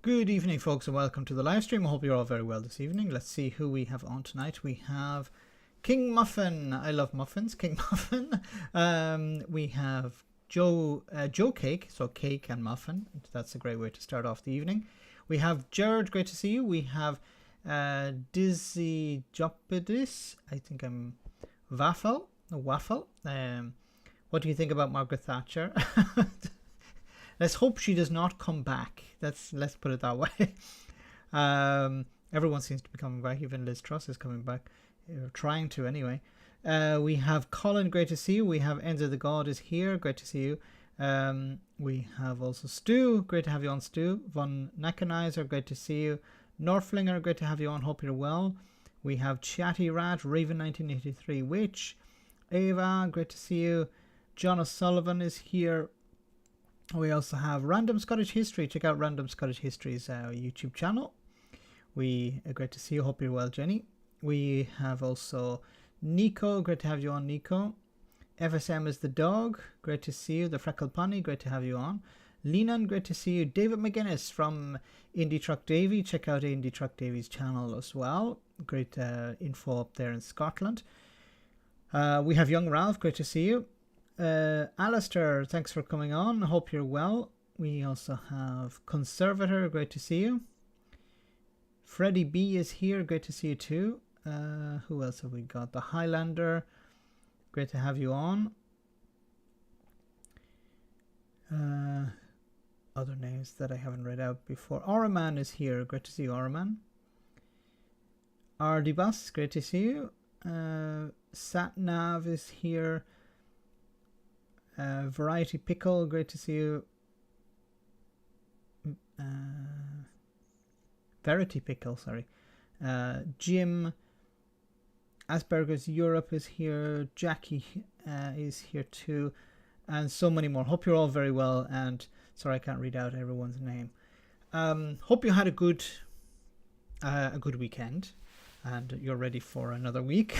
Good evening, folks, and welcome to the live stream. I hope you're all very well this evening. Let's see who we have on tonight. We have King Muffin. I love muffins. King Muffin. We have Joe Cake, so cake and muffin. That's a great way to start off the evening. We have Jared. Great to see you. We have Dizzy Jopidis. I think I'm Waffle. What do you think about Margaret Thatcher? Let's hope she does not come back. Let's put it that way. Everyone seems to be coming back. Even Liz Truss is coming back. Trying to anyway. We have Colin. Great to see you. We have Enzo the God is here. Great to see you. We have also Stu. Great to have you on, Stu. Von Nackenizer. Great to see you. Norflinger. Great to have you on. Hope you're well. We have Chatty Rat. Raven 1983 Witch. Ava. Great to see you. John O'Sullivan is here. We also have Random Scottish History. Check out Random Scottish History's YouTube channel. Great to see you. Hope you're well, Jenny. We have also Nico. Great to have you on, Nico. FSM is the dog. Great to see you. The Freckled Pony. Great to have you on. Lenan. Great to see you. David McGuinness from Indie Truck Davy. Check out Indie Truck Davy's channel as well. Great info up there in Scotland. We have Young Ralph. Great to see you. Alistair, thanks for coming on. I hope you're well. We also have Conservator. Great to see you. Freddie B is here. Great to see you too. Who else have we got? The Highlander. Great to have you on. Other names that I haven't read out before. Oraman is here. Great to see you, Oraman. Ardibus, great to see you. Satnav is here. Variety Pickle, great to see you. Verity Pickle, sorry. Jim Asperger's Europe is here. Jackie is here too, and so many more. Hope you're all very well. And sorry I can't read out everyone's name. Hope you had a good weekend, and you're ready for another week.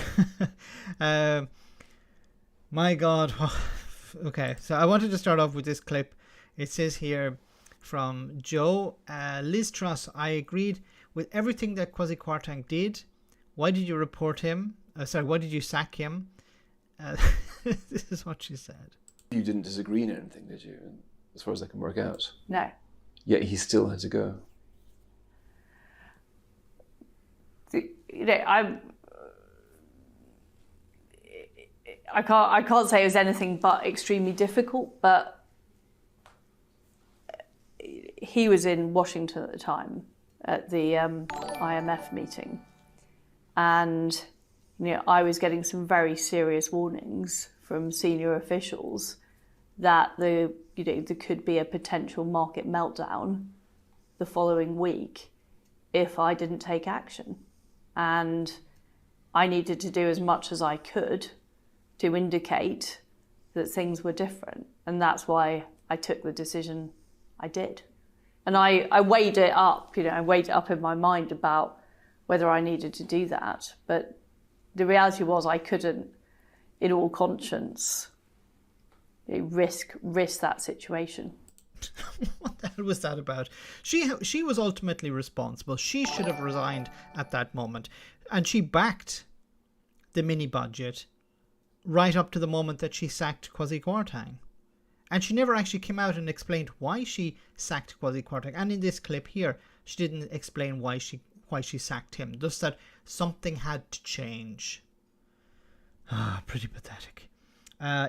My God. Okay, so I wanted to start off with this clip. It says here from Joe, Liz Truss, I agreed with everything that Kwasi Kwarteng did. Why did you report him? Why did you sack him? This is what she said. You didn't disagree in anything, did you? As far as I can work out. No. Yet he still had to go. I can't say it was anything but extremely difficult, but he was in Washington at the time at the IMF meeting, and I was getting some very serious warnings from senior officials that there could be a potential market meltdown the following week if I didn't take action, and I needed to do as much as I could to indicate that things were different, and that's why I took the decision I did. And I weighed it up, I weighed it up in my mind about whether I needed to do that. But the reality was I couldn't, in all conscience, risk that situation. What the hell was that about? She was ultimately responsible. She should have resigned at that moment, and she backed the mini budget right up to the moment that she sacked Kwasi Kwarteng. And she never actually came out and explained why she sacked Kwasi Kwarteng. And in this clip here, she didn't explain why she sacked him. Just that something had to change. Pretty pathetic.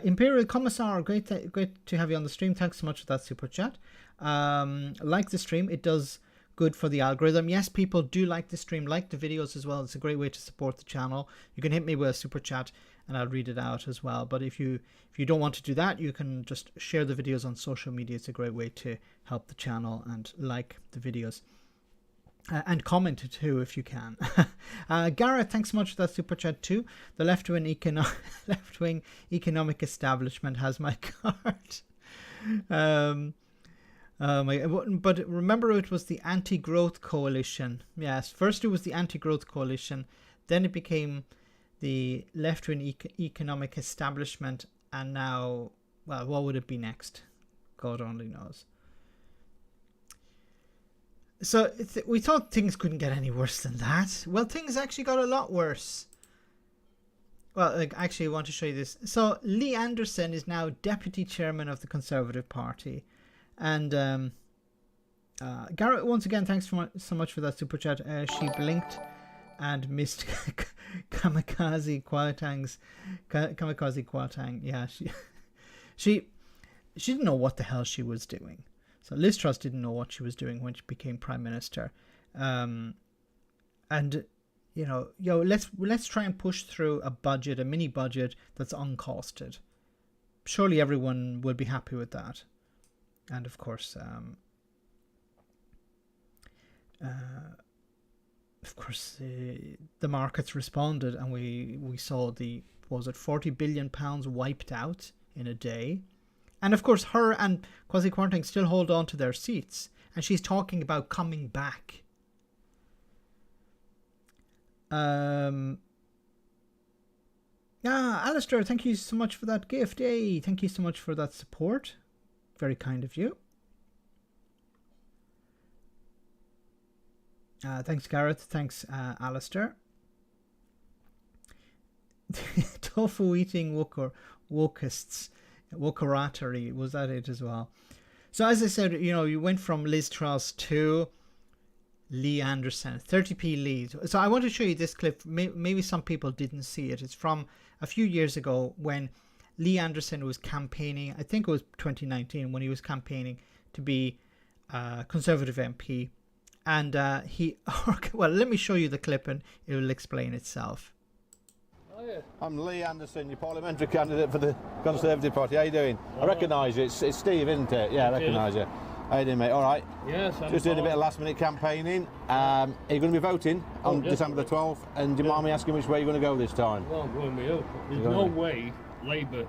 Imperial Commissar, great to have you on the stream. Thanks so much for that super chat. Like the stream, it does good for the algorithm. Yes, people do like the stream, like the videos as well. It's a great way to support the channel. You can hit me with a super chat and I'll read it out as well. But if you don't want to do that, you can just share the videos on social media. It's a great way to help the channel, and like the videos. And comment too if you can. Gareth, thanks so much for that super chat too. The left-wing economic establishment has my card. But remember, it was the anti-growth coalition. Yes, first it was the anti-growth coalition, then it became the left-wing economic establishment, and now, well, what would it be next? God only knows. So we thought things couldn't get any worse than that. Well, things actually got a lot worse. Well, actually, I want to show you this. So Lee Anderson is now deputy chairman of the Conservative Party. And Garrett, once again, thanks so much for that super chat. She blinked and missed Kamikaze Kwarteng. Yeah, she didn't know what the hell she was doing. So Liz Truss didn't know what she was doing when she became prime minister. And let's try and push through a mini budget that's uncosted. Surely everyone will be happy with that. And of course, the markets responded, and we saw £40 billion wiped out in a day. And of course, her and Kwasi Kwarteng still hold on to their seats, and she's talking about coming back. Alistair, thank you so much for that gift. Yay, thank you so much for that support. Very kind of you. Thanks, Gareth. Thanks, Alistair. Tofu eating wokists, wokeratory, was that it as well? So as I said, you went from Liz Truss to Lee Anderson, 30p lead. So I want to show you this clip. Maybe some people didn't see it. It's from a few years ago when Lee Anderson was campaigning. I think it was 2019 when he was campaigning to be Conservative MP. And well, let me show you the clip and it will explain itself. Oh, yeah. I'm Lee Anderson, your parliamentary candidate for the Conservative Party. How you doing? I recognise you. It's Steve, isn't it? Yeah, I recognise you. How you doing, mate? All right. Yes, I'm just doing a bit of last-minute campaigning. Are you going to be voting on December the 12th? And do you mind me asking which way you're going to go this time? Well, I'm going me up. There's no way Labour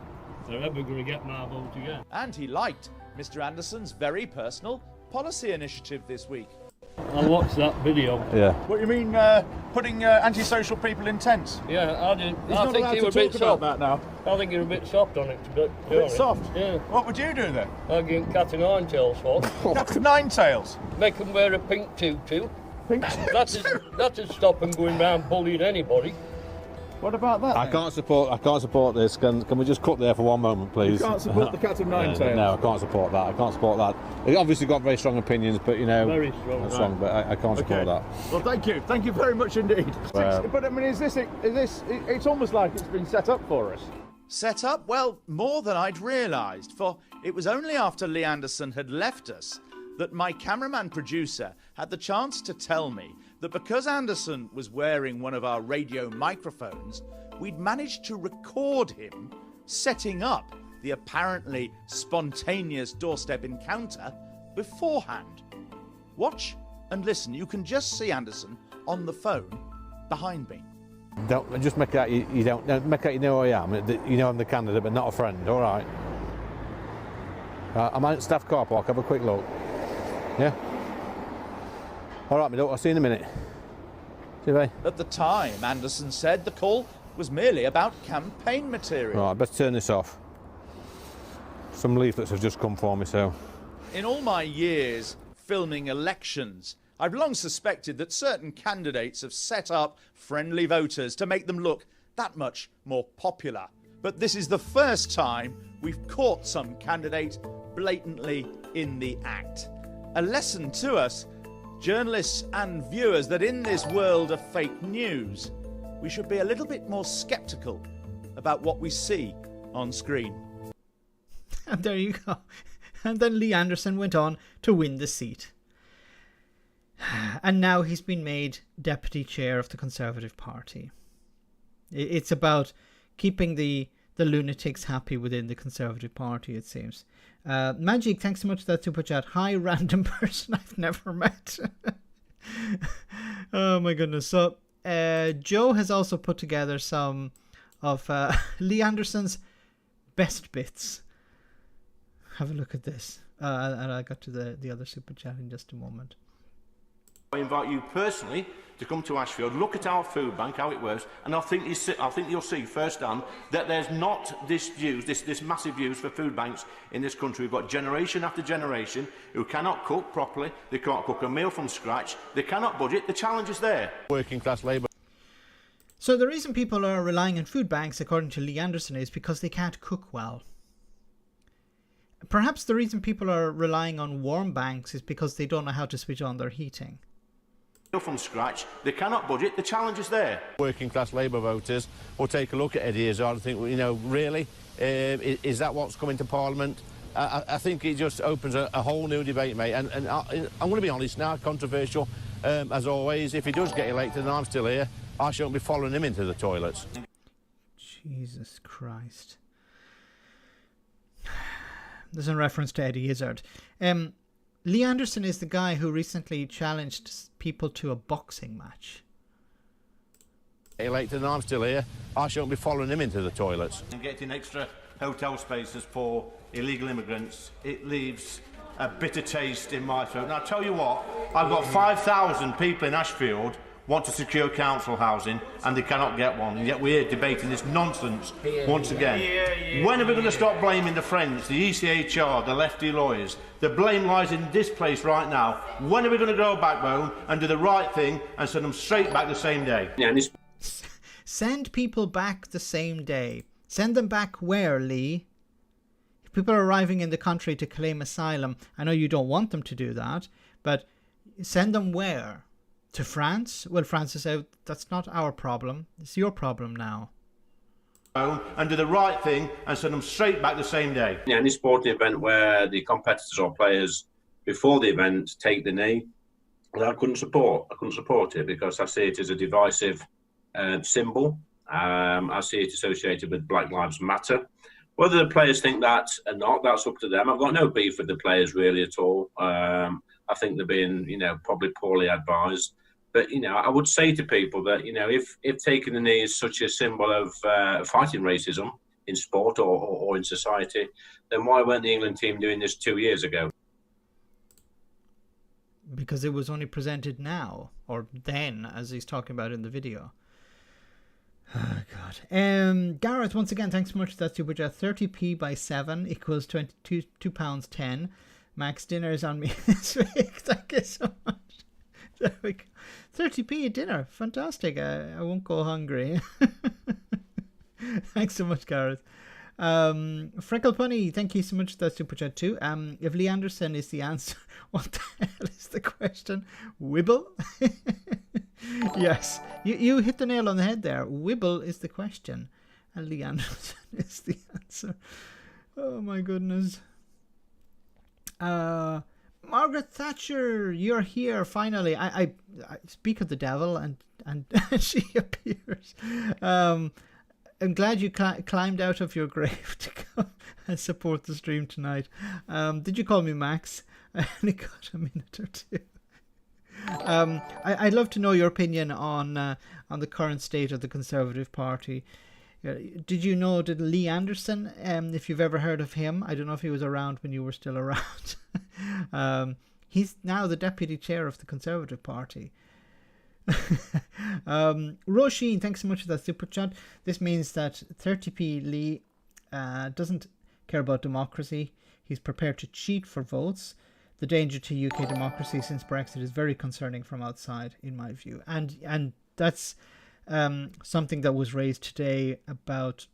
are ever going to get my vote again. And he liked Mr. Anderson's very personal policy initiative this week. I watched that video. Yeah. What do you mean, putting antisocial people in tents? Yeah, I think you were a bit soft. That now. I think you're a bit soft on it. A bit soft? Yeah. What would you do then? I'd get cat and nine tails for. Cat and nine tails? Make them wear a pink tutu. That'd stop them going round bullying anybody. What about that? I can't support this. Can we just cut there for one moment, please? You can't support the cat and nine tails? No, I can't support that. I can't support that. They obviously got very strong opinions, but very strong. That's wrong. But I can't support that. Well, thank you very much indeed. But I mean, is this? It's almost like it's been set up for us. Set up? Well, more than I'd realised. For it was only after Lee Anderson had left us that my cameraman producer had the chance to tell me that because Anderson was wearing one of our radio microphones, we'd managed to record him setting up the apparently spontaneous doorstep encounter beforehand. Watch and listen. You can just see Anderson on the phone behind me. Don't just make out you don't make out you know who I am. You know I'm the candidate, but not a friend. All right. I'm at staff car park. Have a quick look. Yeah. All right, I'll see you in a minute. See you, mate. At the time, Anderson said the call was merely about campaign material. Right, I better turn this off. Some leaflets have just come for me, so. In all my years filming elections, I've long suspected that certain candidates have set up friendly voters to make them look that much more popular. But this is the first time we've caught some candidate blatantly in the act. A lesson to us, journalists and viewers, that in this world of fake news, we should be a little bit more sceptical about what we see on screen. And there you go. And then Lee Anderson went on to win the seat. And now he's been made deputy chair of the Conservative Party. It's about keeping the lunatics happy within the Conservative Party, it seems. Magic, thanks so much for that super chat. Hi, random person I've never met. Oh my goodness. So Joe has also put together some of Lee Anderson's best bits. Have a look at this. And I'll get to the other super chat in just a moment. I invite you personally to come to Ashfield, look at our food bank, how it works, and I think you'll see firsthand that there's not this massive use for food banks in this country. We've got generation after generation who cannot cook properly, they can't cook a meal from scratch, they cannot budget. The challenge is there. Working class labour. So the reason people are relying on food banks, according to Lee Anderson, is because they can't cook well. Perhaps the reason people are relying on warm banks is because they don't know how to switch on their heating. From scratch, they cannot budget. The challenge is there. Working class Labour voters will take a look at Eddie Izzard and think, well, you know, really, is that what's coming to Parliament? I think it just opens a whole new debate, mate. And I'm going to be honest now, controversial as always. If he does get elected and I'm still here, I shan't be following him into the toilets. Jesus Christ. There's a reference to Eddie Izzard. Lee Anderson is the guy who recently challenged people to a boxing match. Elected and I'm still here, I shan't be following him into the toilets. And getting extra hotel spaces for illegal immigrants, it leaves a bitter taste in my throat. Now, I'll tell you what, I've got 5,000 people in Ashfield want to secure council housing and they cannot get one, and yet we're debating this nonsense once again. When are we going to stop blaming the Friends, the ECHR, the lefty lawyers? The blame lies in this place right now. When are we going to grow a backbone and do the right thing and send them straight back the same day? Send people back the same day. Send them back where, Lee? If people are arriving in the country to claim asylum, I know you don't want them to do that, but send them where? To France? Well, France is out. That's not our problem. It's your problem now. And do the right thing and send them straight back the same day. Yeah, any sporting event where the competitors or players before the event take the knee, I couldn't support. I couldn't support it because I see it as a divisive symbol. I see it associated with Black Lives Matter. Whether the players think that or not, that's up to them. I've got no beef with the players really at all. I think they're being, probably poorly advised. But, I would say to people that, if taking the knee is such a symbol of fighting racism in sport or in society, then why weren't the England team doing this 2 years ago? Because it was only presented now, or then, as he's talking about in the video. Oh, God. Gareth, once again, thanks so much for that super chat. 30p by 7 equals £22.10. Max, dinner is on me this week. Thank you so much. There we go. 30p a dinner. Fantastic. I won't go hungry. Thanks so much, Gareth. Freckle Punny, thank you so much for that super chat too. If Lee Anderson is the answer, what the hell is the question? Wibble? Yes, you hit the nail on the head there. Wibble is the question, and Lee Anderson is the answer. Oh my goodness. Margaret Thatcher, you're here finally. I speak of the devil, and she appears. I'm glad you climbed out of your grave to come and support the stream tonight. Did you call me Max? I only got a minute or two. I'd love to know your opinion on the current state of the Conservative Party. Did you know that Lee Anderson, if you've ever heard of him, I don't know if he was around when you were still around. He's now the deputy chair of the Conservative Party. Roisin, thanks so much for that super chat. This means that 30p Lee doesn't care about democracy. He's prepared to cheat for votes. The danger to UK democracy since Brexit is very concerning from outside, in my view. And that's something that was raised today about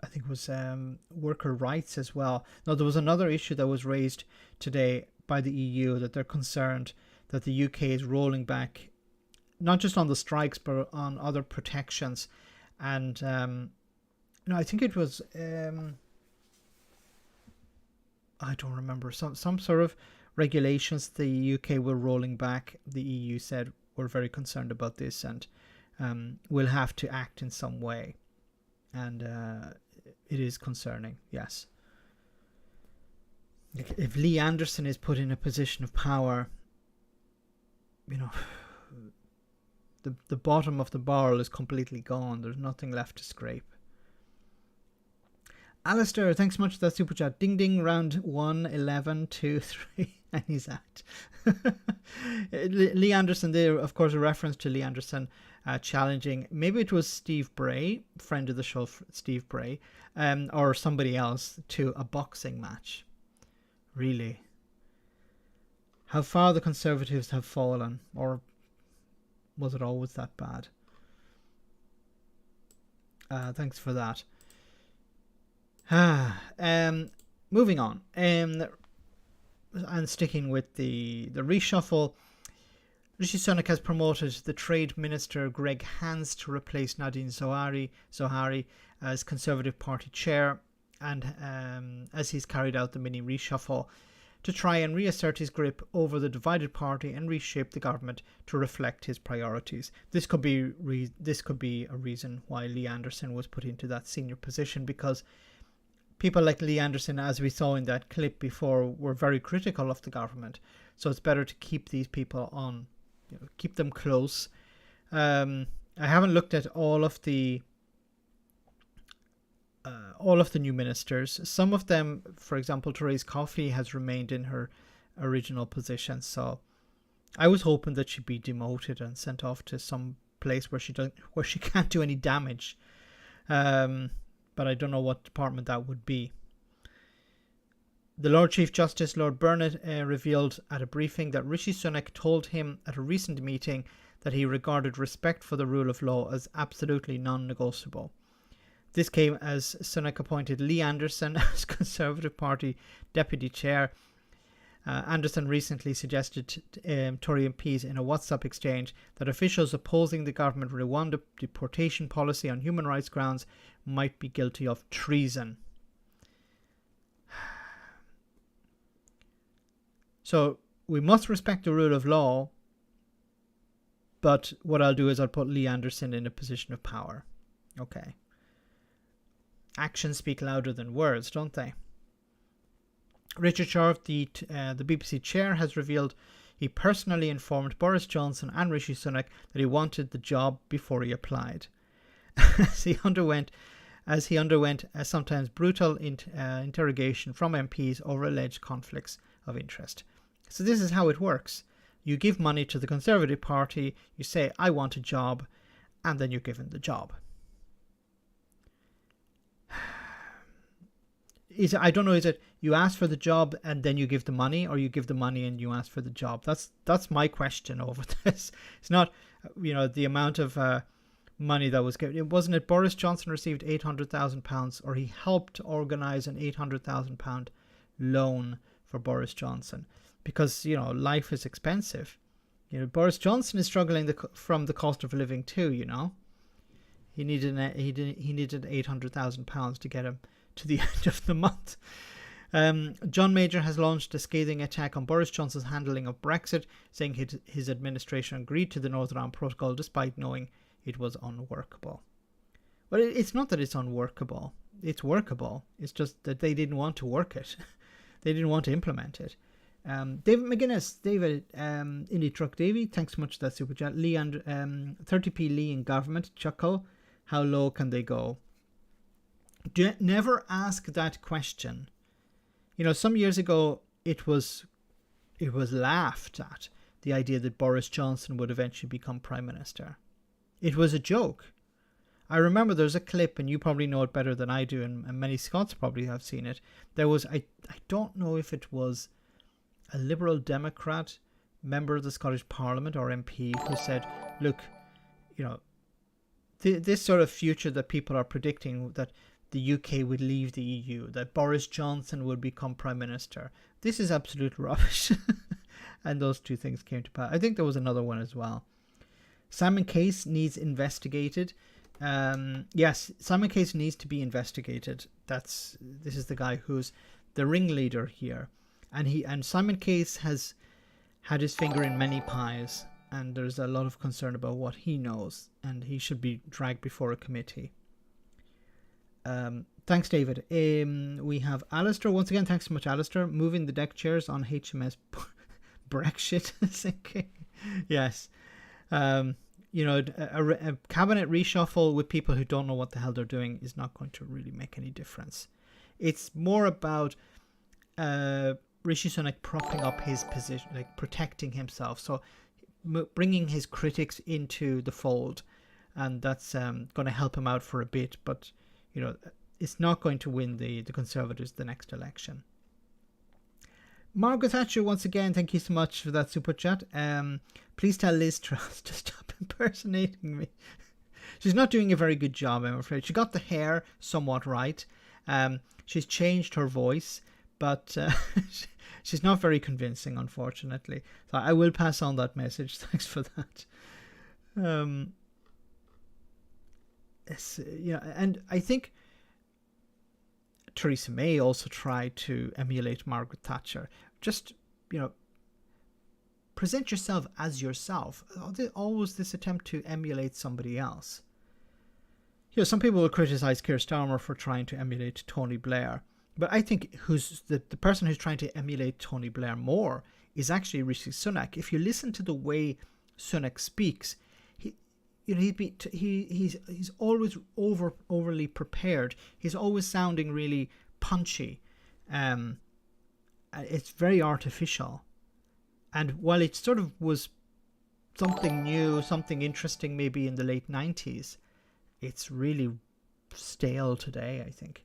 I think it was worker rights as well. Now, there was another issue that was raised today by the EU, that they're concerned that the UK is rolling back, not just on the strikes, but on other protections. And, I think it was, I don't remember, some sort of regulations the UK were rolling back. The EU said, we're very concerned about this and we'll have to act in some way. And it is concerning, yes. If Lee Anderson is put in a position of power, the bottom of the barrel is completely gone. There's nothing left to scrape. Alistair, thanks so much for that super chat. Ding ding, round 1, 11, 2, 3, and he's out. Lee Anderson there, of course, a reference to Lee Anderson challenging, maybe it was Steve Bray, friend of the show, Steve Bray, or somebody else, to a boxing match. Really? How far the Conservatives have fallen, or was it always that bad? Thanks for that. Moving on, and sticking with the reshuffle, Rishi Sunak has promoted the Trade Minister Greg Hans to replace Nadine Zohari as Conservative Party chair, and as he's carried out the mini reshuffle to try and reassert his grip over the divided party and reshape the government to reflect his priorities. This could be a reason why Lee Anderson was put into that senior position, because people like Lee Anderson, as we saw in that clip before, were very critical of the government. So it's better to keep these people on, keep them close. I haven't looked at all of the new ministers. Some of them, for example, Therese Coffey has remained in her original position. So I was hoping that she'd be demoted and sent off to some place where she can't do any damage. But I don't know what department that would be. The Lord Chief Justice, Lord Burnett, revealed at a briefing that Rishi Sunak told him at a recent meeting that he regarded respect for the rule of law as absolutely non-negotiable. This came as Sunak appointed Lee Anderson as Conservative Party Deputy Chair. Anderson recently suggested to Tory MPs in a WhatsApp exchange that officials opposing the government Rwanda deportation policy on human rights grounds might be guilty of treason. So we must respect the rule of law, but what I'll do is I'll put Lee Anderson in a position of power. Okay. Actions speak louder than words, don't they? Richard Sharp, the BBC chair, has revealed he personally informed Boris Johnson and Rishi Sunak that he wanted the job before he applied. as he underwent a sometimes brutal interrogation from MPs over alleged conflicts of interest. So this is how it works. You give money to the Conservative Party, you say, I want a job, and then you're given the job. I don't know, is it you ask for the job and then you give the money, or you give the money and you ask for the job? That's my question over this. It's not, the amount of money that was given. It wasn't it Boris Johnson received £800,000, or he helped organise an £800,000 loan for Boris Johnson, because life is expensive. Boris Johnson is struggling from the cost of living too. He needed £800,000 to get him to the end of the month. John Major has launched a scathing attack on Boris Johnson's handling of Brexit, saying his administration agreed to the Northern Ireland Protocol despite knowing it was unworkable. Well, it's not that it's unworkable. It's workable. It's just that they didn't want to work it. They didn't want to implement it. David McGuinness, Indie Truck Davy, thanks so much for that super chat. Lee and 30p Lee in government, chuckle. How low can they go? Never ask that question. Some years ago it was laughed at, the idea that Boris Johnson would eventually become Prime Minister. It was a joke. I remember there's a clip, and you probably know it better than I do, and many Scots probably have seen it. There was, I don't know if it was a Liberal Democrat member of the Scottish Parliament or MP who said, look, this sort of future that people are predicting, that the UK would leave the EU, that Boris Johnson would become Prime Minister, this is absolute rubbish. And those two things came to pass. I think there was another one as well. Simon Case needs investigated. Yes, Simon Case needs to be investigated. This is the guy who's the ringleader here, and Simon Case has had his finger in many pies, and there's a lot of concern about what he knows, and he should be dragged before a committee. Thanks, David. We have Alistair once again. Thanks so much, Alistair. Moving the deck chairs on HMS Brexit sinking. Yes. A cabinet reshuffle with people who don't know what the hell they're doing is not going to really make any difference. It's more about Rishi Sunak propping up his position, like protecting himself. So bringing his critics into the fold, and that's going to help him out for a bit. But you know, it's not going to win the Conservatives the next election. Margaret Thatcher, once again, thank you so much for that super chat. Please tell Liz Truss to stop impersonating me. She's not doing a very good job, I'm afraid. She got the hair somewhat right. She's changed her voice, but she's not very convincing, unfortunately. So I will pass on that message. Thanks for that. And I think Theresa May also tried to emulate Margaret Thatcher. Just, present yourself as yourself. Always this attempt to emulate somebody else. Some people will criticize Keir Starmer for trying to emulate Tony Blair, but I think the person who's trying to emulate Tony Blair more is actually Rishi Sunak. If you listen to the way Sunak speaks, he's always overly prepared. He's always sounding really punchy. It's very artificial. And while it sort of was something new, something interesting maybe in the late 90s, it's really stale today, I think.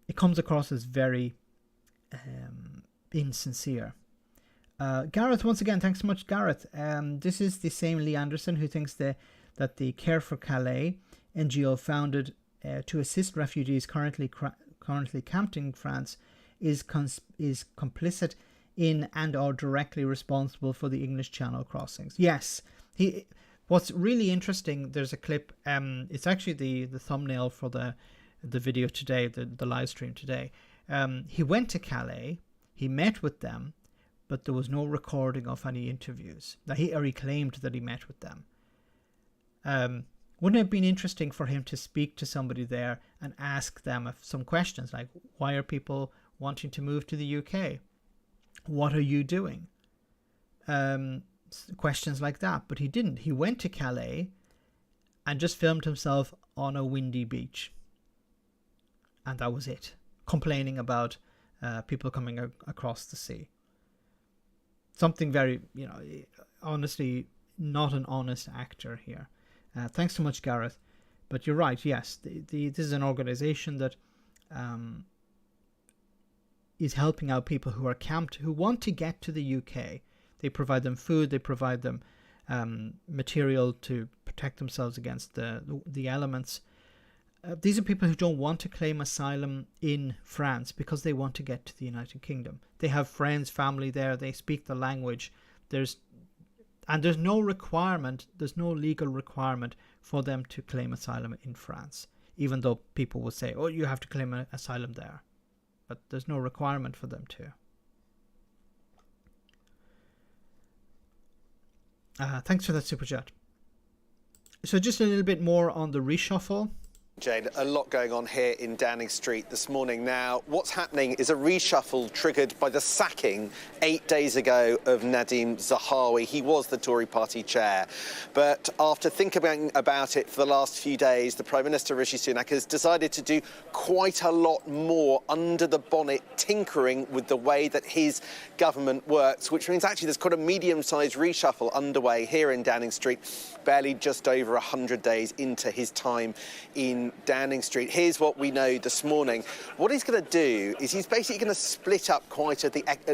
It comes across as very insincere. Gareth, once again, thanks so much, Gareth. This is the same Lee Anderson who thinks that the Care for Calais NGO founded to assist refugees currently camped in France is complicit in and are directly responsible for the English Channel crossings. Yes, what's really interesting, there's a clip, it's actually the thumbnail for the video today, the live stream today. He went to Calais, he met with them, but there was no recording of any interviews. He claimed that he met with them. Wouldn't it have been interesting for him to speak to somebody there and ask them some questions like, why are people wanting to move to the UK? What are you doing? Questions like that. But he didn't. He went to Calais and just filmed himself on a windy beach. And that was it. Complaining about people coming across the sea. Something very, honestly, not an honest actor here. Thanks so much, Gareth. But you're right, yes. This is an organization that is helping out people who are camped, who want to get to the UK. They provide them food, they provide them material to protect themselves against the elements. These are people who don't want to claim asylum in France because they want to get to the United Kingdom. They have friends, family there, they speak the language. There's no requirement, there's no legal requirement for them to claim asylum in France, even though people will say, oh, you have to claim asylum there. But there's no requirement for them to. Thanks for that super chat. So just a little bit more on the reshuffle. Jane, a lot going on here in Downing Street this morning. Now, what's happening is a reshuffle triggered by the sacking 8 days ago of Nadhim Zahawi. He was the Tory party chair. But after thinking about it for the last few days, the Prime Minister, Rishi Sunak, has decided to do quite a lot more under the bonnet, tinkering with the way that his government works, which means actually there's quite a medium-sized reshuffle underway here in Downing Street, barely just over 100 days into his time in Downing Street. Here's what we know this morning. What he's going to do is he's basically going to split up quite a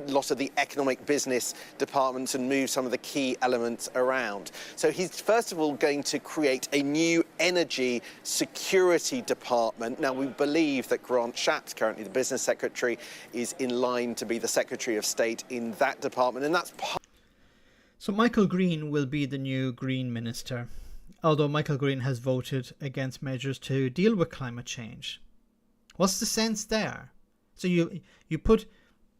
lot of the economic business departments and move some of the key elements around. So he's first of all going to create a new energy security department. Now, we believe that Grant Shapps, currently the business secretary, is in line to be the Secretary of State in that department, and that's So Michael Green will be the new Green Minister, although Michael Green has voted against measures to deal with climate change. What's the sense there? So you put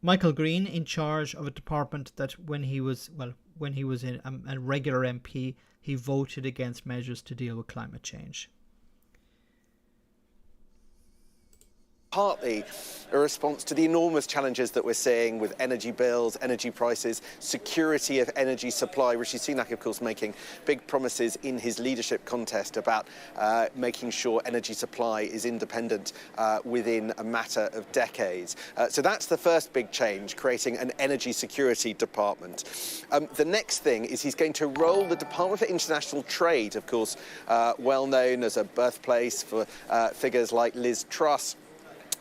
Michael Green in charge of a department that when he was in a regular MP, he voted against measures to deal with climate change. partly a response to the enormous challenges that we're seeing with energy bills, energy prices, security of energy supply. Rishi Sunak, of course, making big promises in his leadership contest about making sure energy supply is independent within a matter of decades. So that's the first big change, creating an energy security department. The next thing is he's going to roll the Department for International Trade, of course, well known as a birthplace for figures like Liz Truss.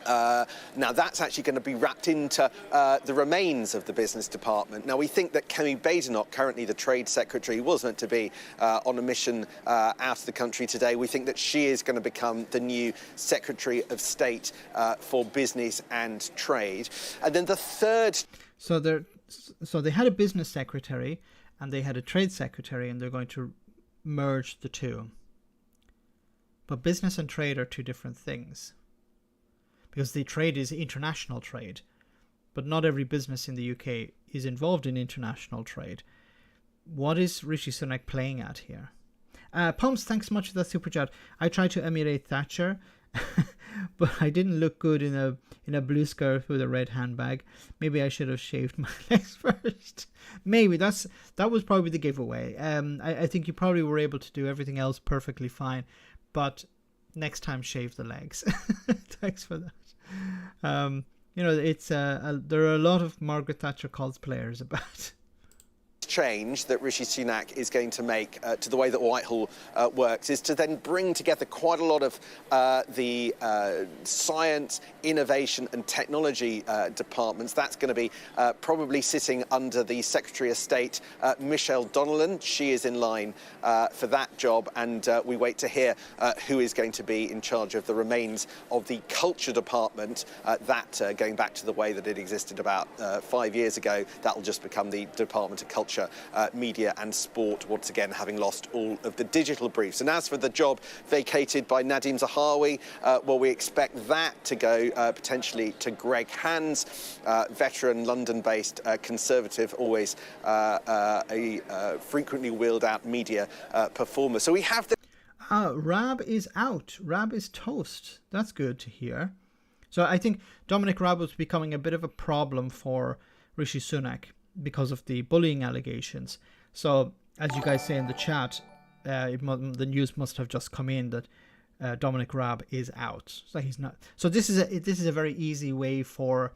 Now that's actually going to be wrapped into the remains of the business department. Now we think that Kemi Badenoch, currently the Trade Secretary, was meant to be on a mission out of the country today. We think that she is going to become the new Secretary of State for Business and Trade. And then the third... So they had a business secretary and they had a trade secretary, and they're going to merge the two. But business and trade are two different things. Because the trade is international trade, but not every business in the UK is involved in international trade. What is Rishi Sunak playing at here? Pumps, thanks so much for that super chat. I tried to emulate Thatcher, but I didn't look good in a blue skirt with a red handbag. Maybe I should have shaved my legs first. Maybe that was probably the giveaway. I think you probably were able to do everything else perfectly fine, but next time shave the legs. Thanks for that. It's there are a lot of Margaret Thatcher cosplayers about. Change that Rishi Sunak is going to make to the way that Whitehall works is to then bring together quite a lot of the science, innovation and technology departments. That's going to be probably sitting under the Secretary of State, Michelle Donnellan. She is in line for that job, and we wait to hear who is going to be in charge of the remains of the Culture Department. Going back to the way that it existed about 5 years ago, that will just become the Department of Culture, Media and Sport, once again having lost all of the digital briefs. And as for the job vacated by Nadhim Zahawi, well, we expect that to go potentially to Greg Hands, veteran London-based Conservative, always a frequently wheeled out media performer. So we have the... Raab is out. Raab is toast. That's good to hear. So I think Dominic Raab was becoming a bit of a problem for Rishi Sunak because of the bullying allegations. So, as you guys say in the chat, the news must have just come in that Dominic Raab is out. So he's not. So this is a very easy way for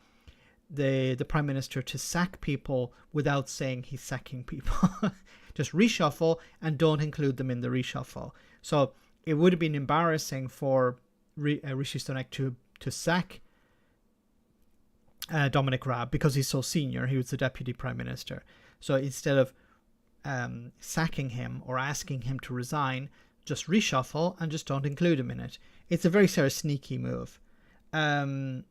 the Prime Minister to sack people without saying he's sacking people. Just reshuffle and don't include them in the reshuffle. So it would have been embarrassing for Rishi Sunak to sack Dominic Raab because he's so senior. He was the Deputy Prime Minister. So instead of sacking him or asking him to resign, just reshuffle and just don't include him in it. It's a very sort of sneaky move. Uncle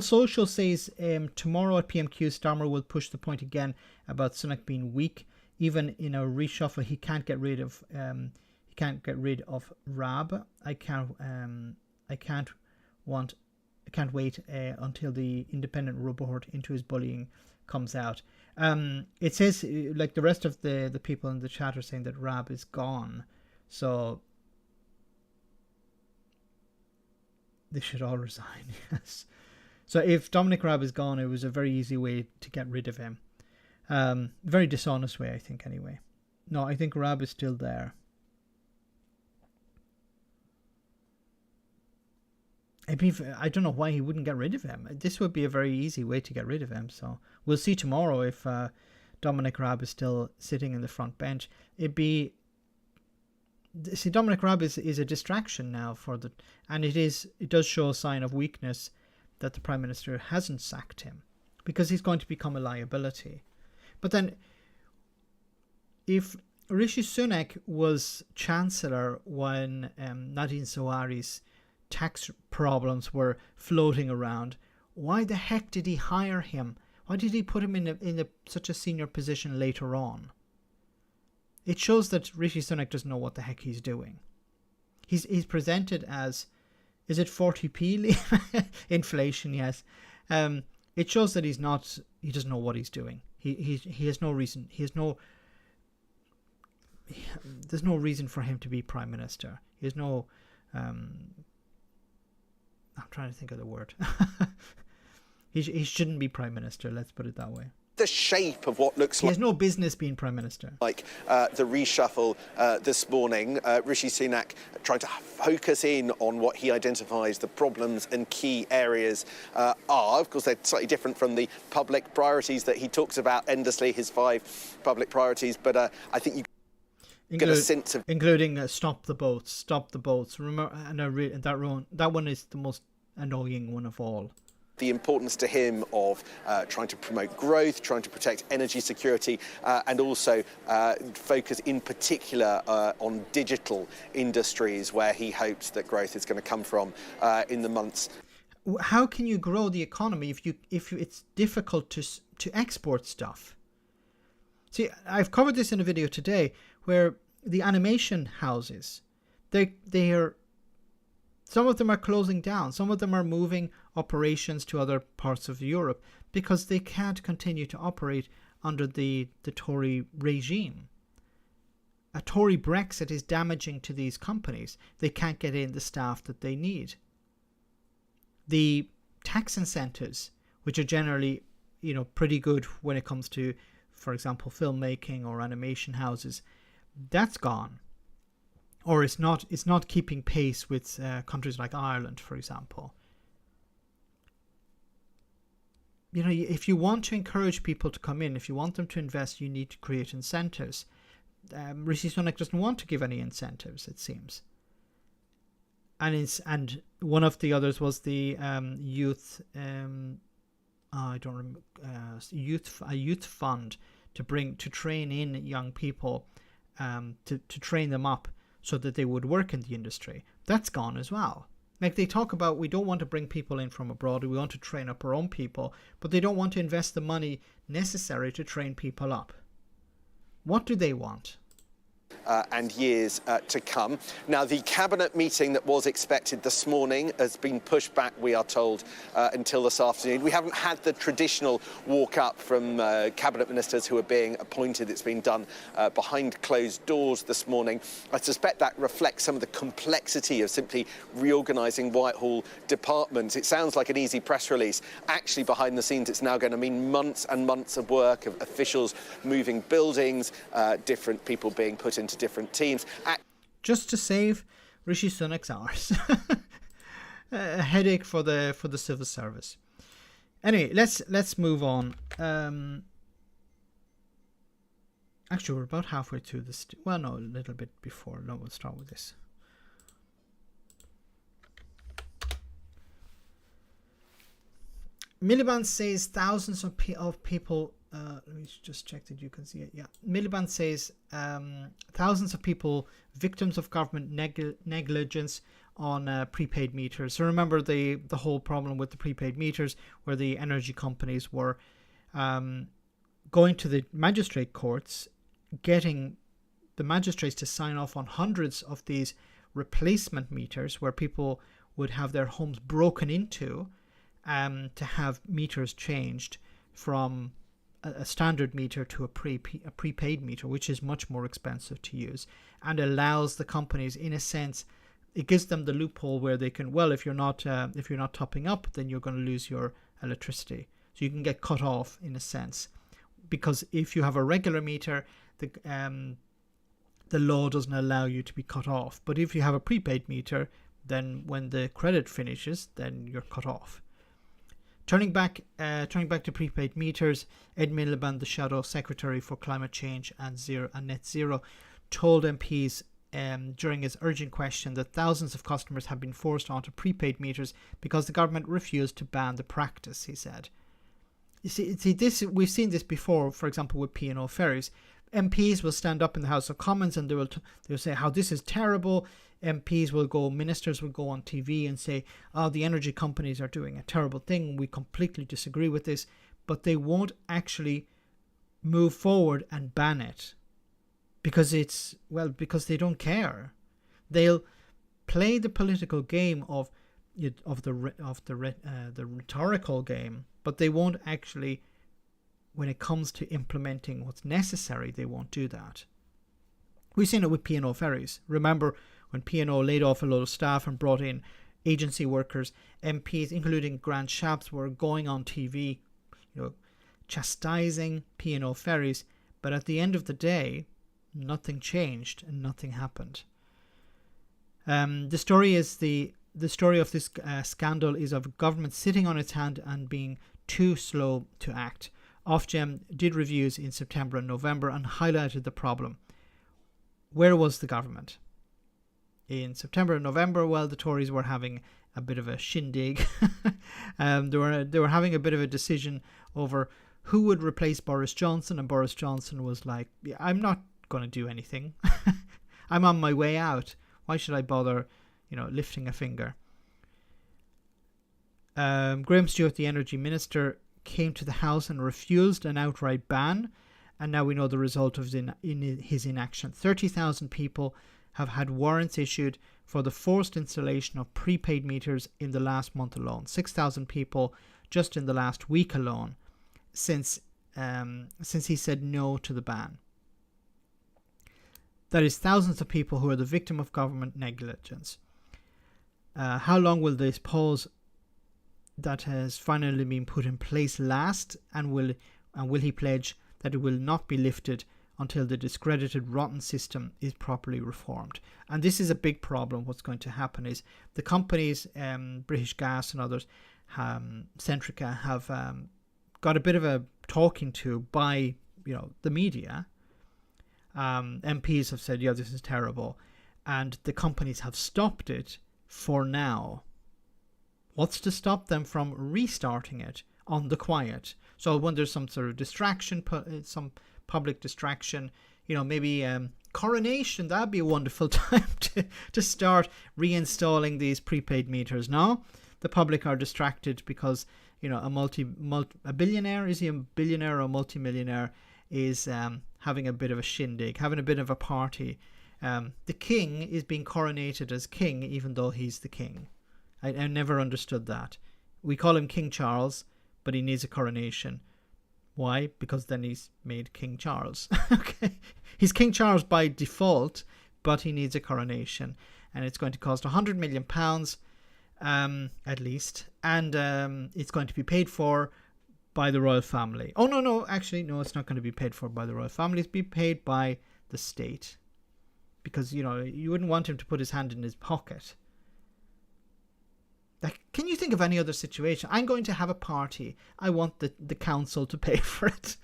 Social says tomorrow at PMQ, Starmer will push the point again about Sunak being weak. Even in a reshuffle, he can't get rid of Raab. I can't wait until the independent report into his bullying comes out. It says, like the rest of the people in the chat are saying, that Raab is gone. So they should all resign, yes. So if Dominic Raab is gone, it was a very easy way to get rid of him. Very dishonest way, I think, anyway. No, I think Raab is still there. I don't know why he wouldn't get rid of him. This would be a very easy way to get rid of him. So we'll see tomorrow if Dominic Raab is still sitting in the front bench. Dominic Raab is a distraction now and it does show a sign of weakness that the Prime Minister hasn't sacked him, because he's going to become a liability. But then, if Rishi Sunak was Chancellor when Nadhim Zawahiri's tax problems were floating around, why the heck did he hire him? Why did he put him in such a senior position later on? It shows that Rishi Sunak doesn't know what the heck he's doing. He's presented as, is it 40p inflation? Yes. It shows that he doesn't know what he's doing. He has no reason. There's no reason for him to be Prime Minister. He has no I'm trying to think of the word. He shouldn't be Prime Minister, let's put it that way. The shape of what looks He has no business being Prime Minister. like the reshuffle this morning. Rishi Sunak trying to focus in on what he identifies the problems and key areas are. Of course, they're slightly different from the public priorities that he talks about endlessly, his 5 public priorities. But I think you get a sense of... Including stop the boats. Remember, and that one is the most annoying one of all. The importance to him of trying to promote growth, trying to protect energy security, and also focus in particular on digital industries, where he hopes that growth is going to come from in the months. How can you grow the economy if it's difficult to export stuff? See, I've covered this in a video today where the animation houses, they're some of them are closing down. Some of them are moving operations to other parts of Europe because they can't continue to operate under the Tory regime. A Tory Brexit is damaging to these companies. They can't get in the staff that they need. The tax incentives, which are generally, pretty good when it comes to, for example, filmmaking or animation houses, that's gone. Or it's not keeping pace with countries like Ireland, for example. If you want to encourage people to come in, if you want them to invest, you need to create incentives. Rishi Sunak doesn't want to give any incentives, it seems. And one of the others was the youth. I don't remember. A youth fund to train in young people, to train them up, so that they would work in the industry. That's gone as well. Like they talk about, we don't want to bring people in from abroad, we want to train up our own people, but they don't want to invest the money necessary to train people up. What do they want? And years to come. Now, the cabinet meeting that was expected this morning has been pushed back, we are told, until this afternoon. We haven't had the traditional walk up from cabinet ministers who are being appointed. It's been done behind closed doors this morning. I suspect that reflects some of the complexity of simply reorganising Whitehall departments. It sounds like an easy press release. Actually, behind the scenes, it's now going to mean months and months of work, of officials moving buildings, different people being put into different teams. Just to save Rishi Sunak's arse. A headache for the civil service. Anyway, let's move on. Actually, we're about halfway through this. Well, no, a little bit before. No, we'll start with this. Miliband says thousands of people. Let me just check that you can see it. Yeah, Miliband says thousands of people victims of government negligence on prepaid meters. So remember the whole problem with the prepaid meters, where the energy companies were going to the magistrate courts, getting the magistrates to sign off on hundreds of these replacement meters, where people would have their homes broken into to have meters changed from a standard meter to a prepaid meter, which is much more expensive to use, and allows the companies, in a sense, it gives them the loophole where they can, well, if you're not topping up, then you're going to lose your electricity, so you can get cut off in a sense, because if you have a regular meter, the law doesn't allow you to be cut off. But if you have a prepaid meter, then when the credit finishes, then you're cut off. Turning back to prepaid meters, Ed Miliband, the Shadow Secretary for Climate Change and Net Zero, told MPs during his urgent question that thousands of customers have been forced onto prepaid meters because the government refused to ban the practice, he said. You see this, we've seen this before, for example, with P&O ferries. MPs will stand up in the House of Commons and they'll say how this is terrible. Ministers will go on TV and say, oh, the energy companies are doing a terrible thing. We completely disagree with this. But they won't actually move forward and ban it because they don't care. They'll play the political game of the rhetorical game, but they won't actually, when it comes to implementing what's necessary, they won't do that. We've seen it with P&O ferries. Remember when P&O laid off a lot of staff and brought in agency workers, MPs, including Grant Shapps, were going on TV, chastising P&O ferries. But at the end of the day, nothing changed and nothing happened. The story of this scandal is of government sitting on its hand and being too slow to act. Ofgem did reviews in September and November and highlighted the problem. Where was the government? In September and November, well, the Tories were having a bit of a shindig. They were having a bit of a decision over who would replace Boris Johnson, and Boris Johnson was like, I'm not going to do anything. I'm on my way out. Why should I bother, lifting a finger? Graham Stewart, the Energy Minister, came to the House and refused an outright ban, and now we know the result of his inaction. 30,000 people have had warrants issued for the forced installation of prepaid meters in the last month alone. 6,000 people just in the last week alone, since he said no to the ban. That is thousands of people who are the victim of government negligence. How long will this pause that has finally been put in place last, and will he pledge that it will not be lifted until the discredited rotten system is properly reformed? And this is a big problem. What's going to happen is the companies, British Gas and others, Centrica, have got a bit of a talking to by the media. MPs have said, yeah, this is terrible, and the companies have stopped it for now. What's to stop them from restarting it on the quiet? So when there's some sort of distraction, some public distraction, maybe coronation, that'd be a wonderful time to start reinstalling these prepaid meters. No, the public are distracted because a billionaire, is he a billionaire or a multimillionaire, is having a bit of a shindig, having a bit of a party. The king is being coronated as king, even though he's the king. I never understood that. We call him King Charles, but he needs a coronation. Why? Because then he's made King Charles. Okay, he's King Charles by default, but he needs a coronation, and it's going to cost £100 million at least, and it's going to be paid for by the royal family. Oh no, actually no, it's not going to be paid for by the royal family. It's be paid by the state, because you wouldn't want him to put his hand in his pocket. Like, can you think of any other situation? I'm going to have a party. I want the council to pay for it.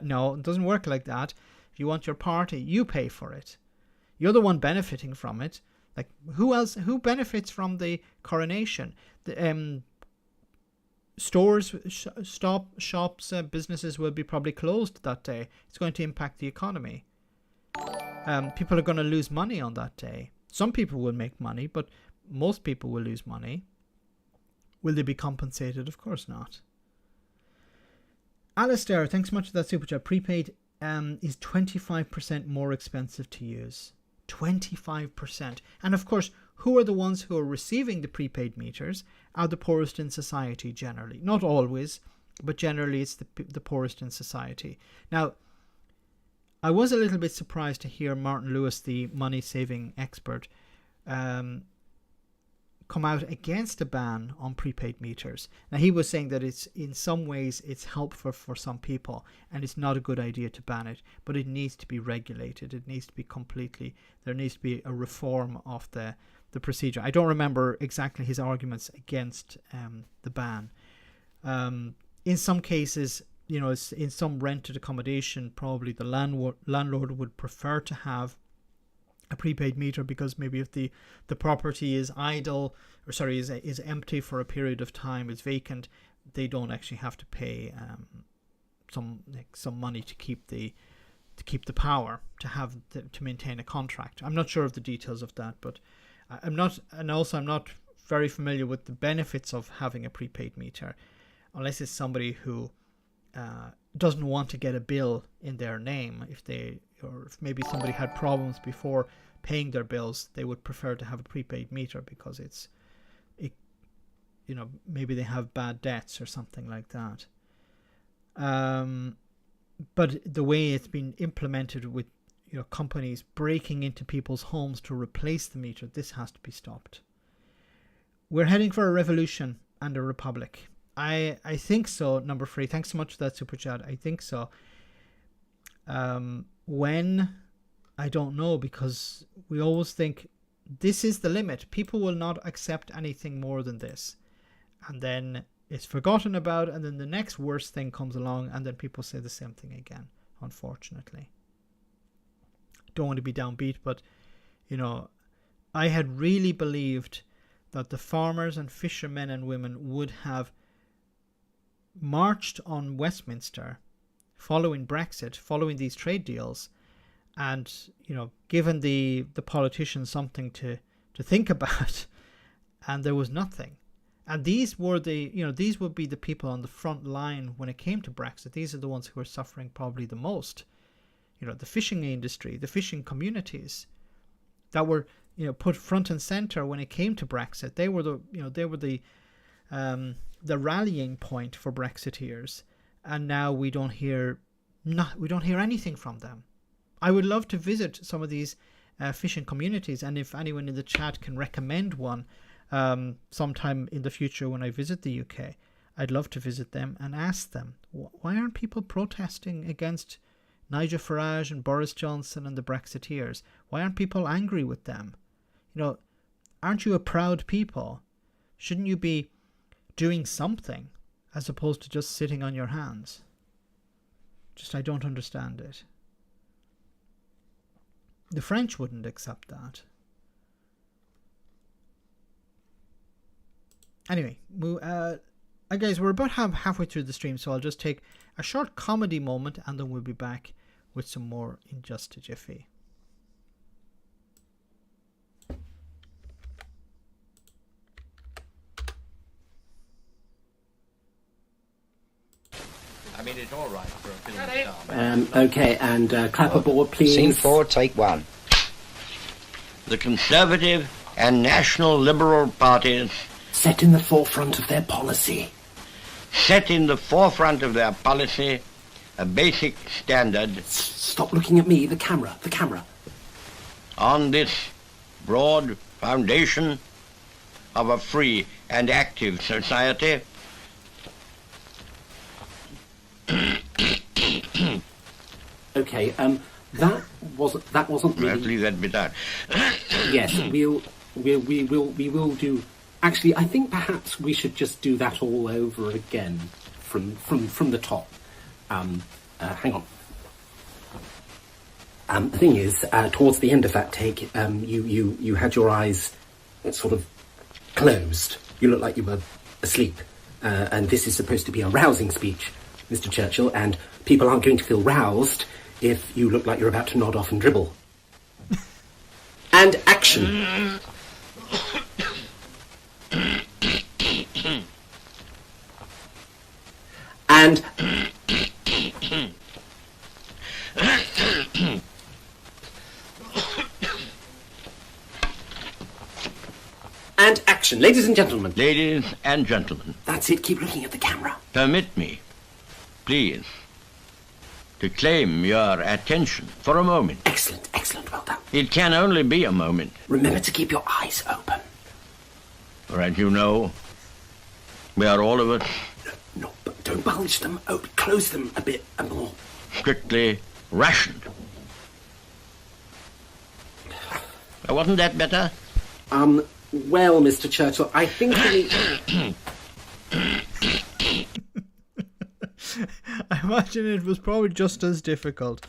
No, it doesn't work like that. If you want your party, you pay for it. You're the one benefiting from it. Like, who benefits from the coronation? The stores, shops, businesses will be probably closed that day. It's going to impact the economy. People are going to lose money on that day. Some people will make money, but most people will lose money. Will they be compensated? Of course not. Alistair, thanks so much for that super chat. Prepaid is 25% more expensive to use. 25%. And of course, who are the ones who are receiving the prepaid meters? Are the poorest in society generally. Not always, but generally it's the poorest in society. Now, I was a little bit surprised to hear Martin Lewis, the money-saving expert, come out against a ban on prepaid meters. Now, he was saying that it's in some ways it's helpful for some people and it's not a good idea to ban it, but it needs to be regulated. It needs to be there needs to be a reform of the procedure. I don't remember exactly his arguments against the ban. In some cases, in some rented accommodation, probably the landlord would prefer to have a prepaid meter, because maybe if the property is is empty for a period of time, is vacant, they don't actually have to pay some money to keep the power, to maintain a contract. I'm not sure of the details of that, but I'm not very familiar with the benefits of having a prepaid meter, unless it's somebody who doesn't want to get a bill in their name. If maybe somebody had problems before paying their bills, they would prefer to have a prepaid meter because maybe they have bad debts or something like that. But the way it's been implemented with companies breaking into people's homes to replace the meter, this has to be stopped. we're heading for a revolution and a republic. I think so. Number 3. Thanks so much for that super chat. I think so. When? I don't know, because we always think this is the limit. People will not accept anything more than this. And then it's forgotten about, and then the next worst thing comes along, and then people say the same thing again, unfortunately. Don't want to be downbeat, but, you know, I had really believed that the farmers and fishermen and women would have marched on Westminster following Brexit, following these trade deals, and, you know, given the politicians something to think about, and there was nothing. And these were these would be the people on the front line when it came to Brexit. These are the ones who are suffering probably the most. You know, the fishing industry, the fishing communities that were, you know, put front and center when it came to Brexit. They were the rallying point for Brexiteers, and now we don't hear anything from them. I would love to visit some of these fishing communities, and if anyone in the chat can recommend one sometime in the future when I visit the UK, I'd love to visit them and ask them, why aren't people protesting against Nigel Farage and Boris Johnson and the Brexiteers? Why aren't people angry with them? You know, aren't you a proud people? Shouldn't you be doing something as opposed to just sitting on your hands? I don't understand it. The French wouldn't accept that. Anyway, guys, we're about halfway through the stream, so I'll just take a short comedy moment, and then we'll be back with some more in just a jiffy. I mean, it's all right for a film star. Okay, and clapperboard, please. Scene 4, take 1. The Conservative and National Liberal parties set in the forefront of their policy. Set in the forefront of their policy a basic standard. Stop looking at me, the camera. On this broad foundation of a free and active society. Okay, that wasn't really. Let's leave that bit out. Yes, we will do. Actually, I think perhaps we should just do that all over again from the top. Hang on. The thing is, towards the end of that take, you had your eyes sort of closed. You looked like you were asleep, and this is supposed to be a rousing speech, Mr. Churchill, and people aren't going to feel roused if you look like you're about to nod off and dribble. And action. And and action. Ladies and gentlemen. Ladies and gentlemen. That's it. Keep looking at the camera. Permit me, please, to claim your attention for a moment. Excellent. Well done. It can only be a moment. Remember to keep your eyes open. For as you know, we are all of us... No, but don't bulge them. Close them a bit more. Strictly rationed. Wasn't that better? Well, Mr. Churchill, I think I imagine it was probably just as difficult.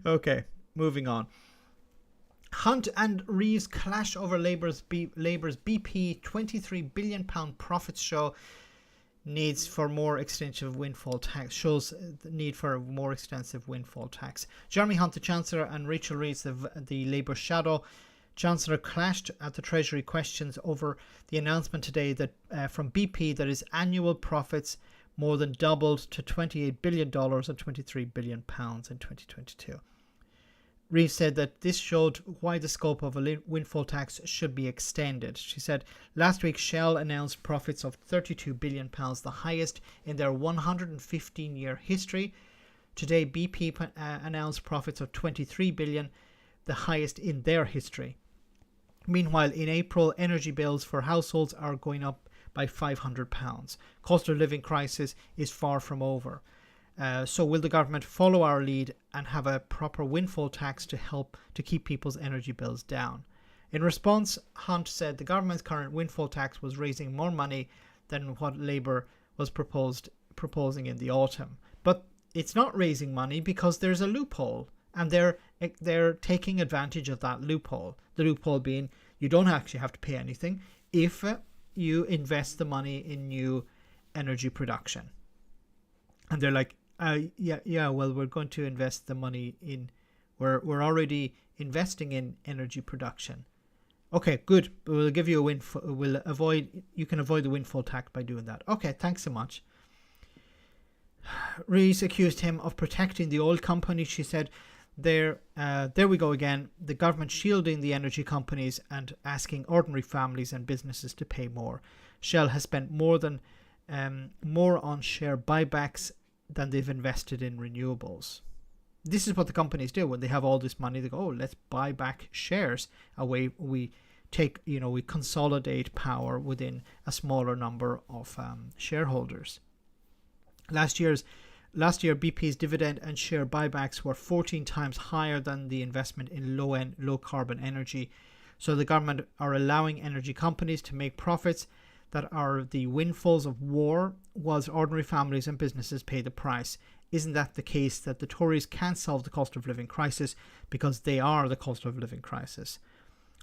Okay, moving on. Hunt and Reeves clash over Labour's BP £23 billion profits show needs for more extensive windfall tax. Shows the need for a more extensive windfall tax. Jeremy Hunt, the Chancellor, and Rachel Reeves, the Labour shadow Chancellor, clashed at the Treasury questions over the announcement today that from BP that his annual profits more than doubled to $28 billion and £23 billion in 2022. Reeves said that this showed why the scope of a windfall tax should be extended. She said, last week Shell announced profits of £32 billion, the highest in their 115-year history. Today BP announced profits of £23 billion, the highest in their history. Meanwhile, in April, energy bills for households are going up by £500. Cost of living crisis is far from over. So will the government follow our lead and have a proper windfall tax to help to keep people's energy bills down? In response, Hunt said the government's current windfall tax was raising more money than what Labour was proposing in the autumn. But it's not raising money because there's a loophole, and they're taking advantage of that loophole. The loophole being you don't actually have to pay anything if you invest the money in new energy production. And they're like, well, we're going to invest the money in, we're already investing in energy production. Okay, good. We'll give you a windfall. You can avoid the windfall tax by doing that. Okay, thanks so much. Rees accused him of protecting the oil company. She said, there we go again. The government shielding the energy companies and asking ordinary families and businesses to pay more. Shell has spent more on share buybacks than they've invested in renewables. This is what the companies do when they have all this money. They go, oh, let's buy back shares. We consolidate power within a smaller number of shareholders. Last year, BP's dividend and share buybacks were 14 times higher than the investment in low carbon energy. So the government are allowing energy companies to make profits that are the windfalls of war, whilst ordinary families and businesses pay the price. Isn't that the case that the Tories can't solve the cost of living crisis because they are the cost of living crisis?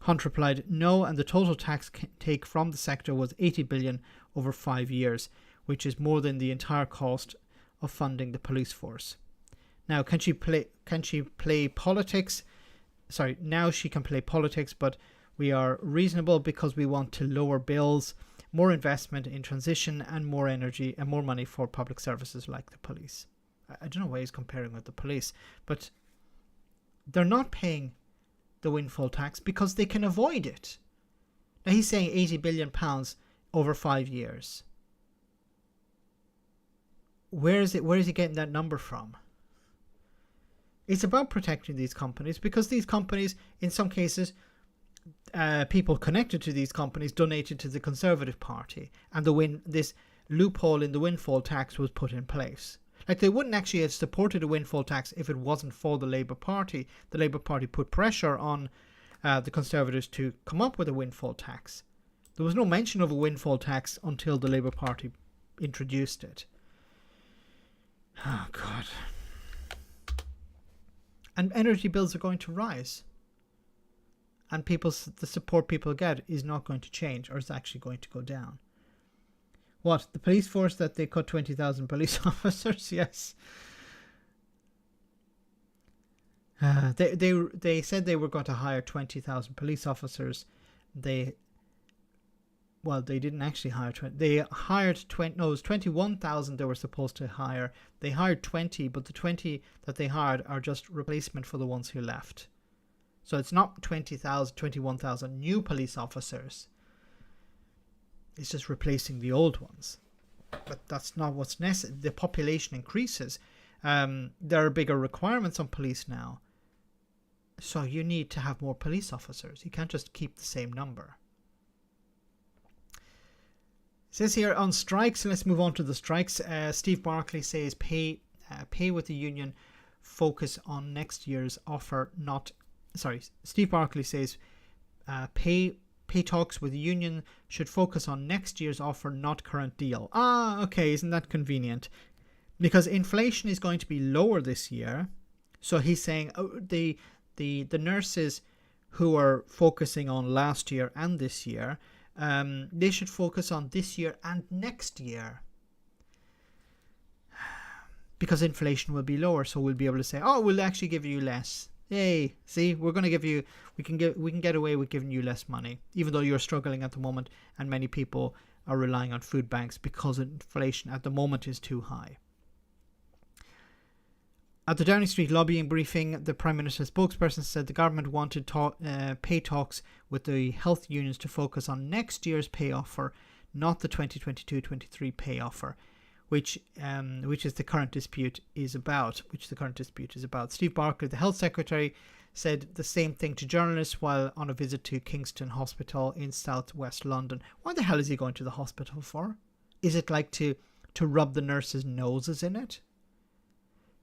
Hunt replied, no, and the total tax take from the sector was 80 billion over 5 years, which is more than the entire cost of funding the police force. Now, can she play politics? Sorry, now she can play politics, but we are reasonable because we want to lower bills, more investment in transition, and more energy and more money for public services like the police. I don't know why he's comparing with the police, but they're not paying the windfall tax because they can avoid it. Now he's saying £80 billion over 5 years. Where is he getting that number from? It's about protecting these companies because these companies, in some cases, people connected to these companies donated to the Conservative Party, and this loophole in the windfall tax was put in place. Like, they wouldn't actually have supported a windfall tax if it wasn't for the Labour Party. The Labour Party put pressure on the Conservatives to come up with a windfall tax. There was no mention of a windfall tax until the Labour Party introduced it. Oh, God. And energy bills are going to rise. And the support people get is not going to change, or it's actually going to go down. What? The police force, that they cut 20,000 police officers? Yes. They said they were going to hire 20,000 police officers. They didn't actually hire 20. They hired 20. No, it was 21,000 they were supposed to hire. They hired 20, but the 20 that they hired are just replacement for the ones who left. So it's not 20,000, 21,000 new police officers. It's just replacing the old ones. But that's not what's necessary. The population increases. There are bigger requirements on police now. So you need to have more police officers. You can't just keep the same number. It says here on strikes, let's move on to the strikes. Steve Barclay says pay with the union, focus on next year's offer, not... Sorry, Steve Barclay says pay talks with the union should focus on next year's offer, not current deal. Ah, okay, isn't that convenient? Because inflation is going to be lower this year. So he's saying the nurses who are focusing on last year and this year, they should focus on this year and next year. Because inflation will be lower, so we'll be able to say, oh, we'll actually give you less. Yay, see, we're going to give you, we can get away with giving you less money, even though you're struggling at the moment and many people are relying on food banks because inflation at the moment is too high. At the Downing Street lobbying briefing, the Prime Minister's spokesperson said the government wanted pay talks with the health unions to focus on next year's pay offer, not the 2022-23 pay offer, which the current dispute is about. Steve Barclay, the health secretary, said the same thing to journalists while on a visit to Kingston Hospital in southwest London. What the hell is he going to the hospital for? Is it like to rub the nurses' noses in it?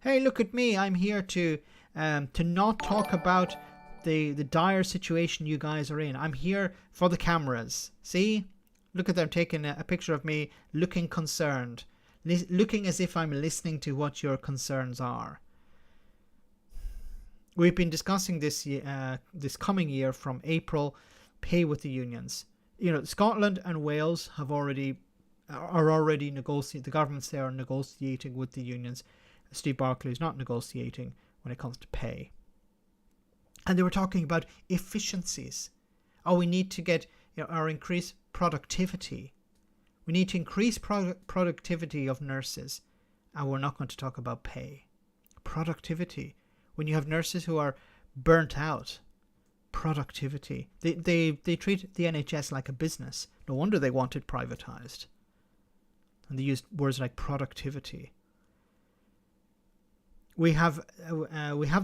Hey, look at me. I'm here to not talk about the dire situation you guys are in. I'm here for the cameras. See? Look at them taking a picture of me looking concerned. Looking as if I'm listening to what your concerns are. We've been discussing this coming year from April, pay with the unions. You know, Scotland and Wales are already negotiating. The governments there are negotiating with the unions. Steve Barclay is not negotiating when it comes to pay. And they were talking about efficiencies. Oh, we need to get our increased productivity. We need to increase productivity of nurses. And we're not going to talk about pay. Productivity. When you have nurses who are burnt out. Productivity. They treat the NHS like a business. No wonder they want it privatised. And they use words like productivity. We have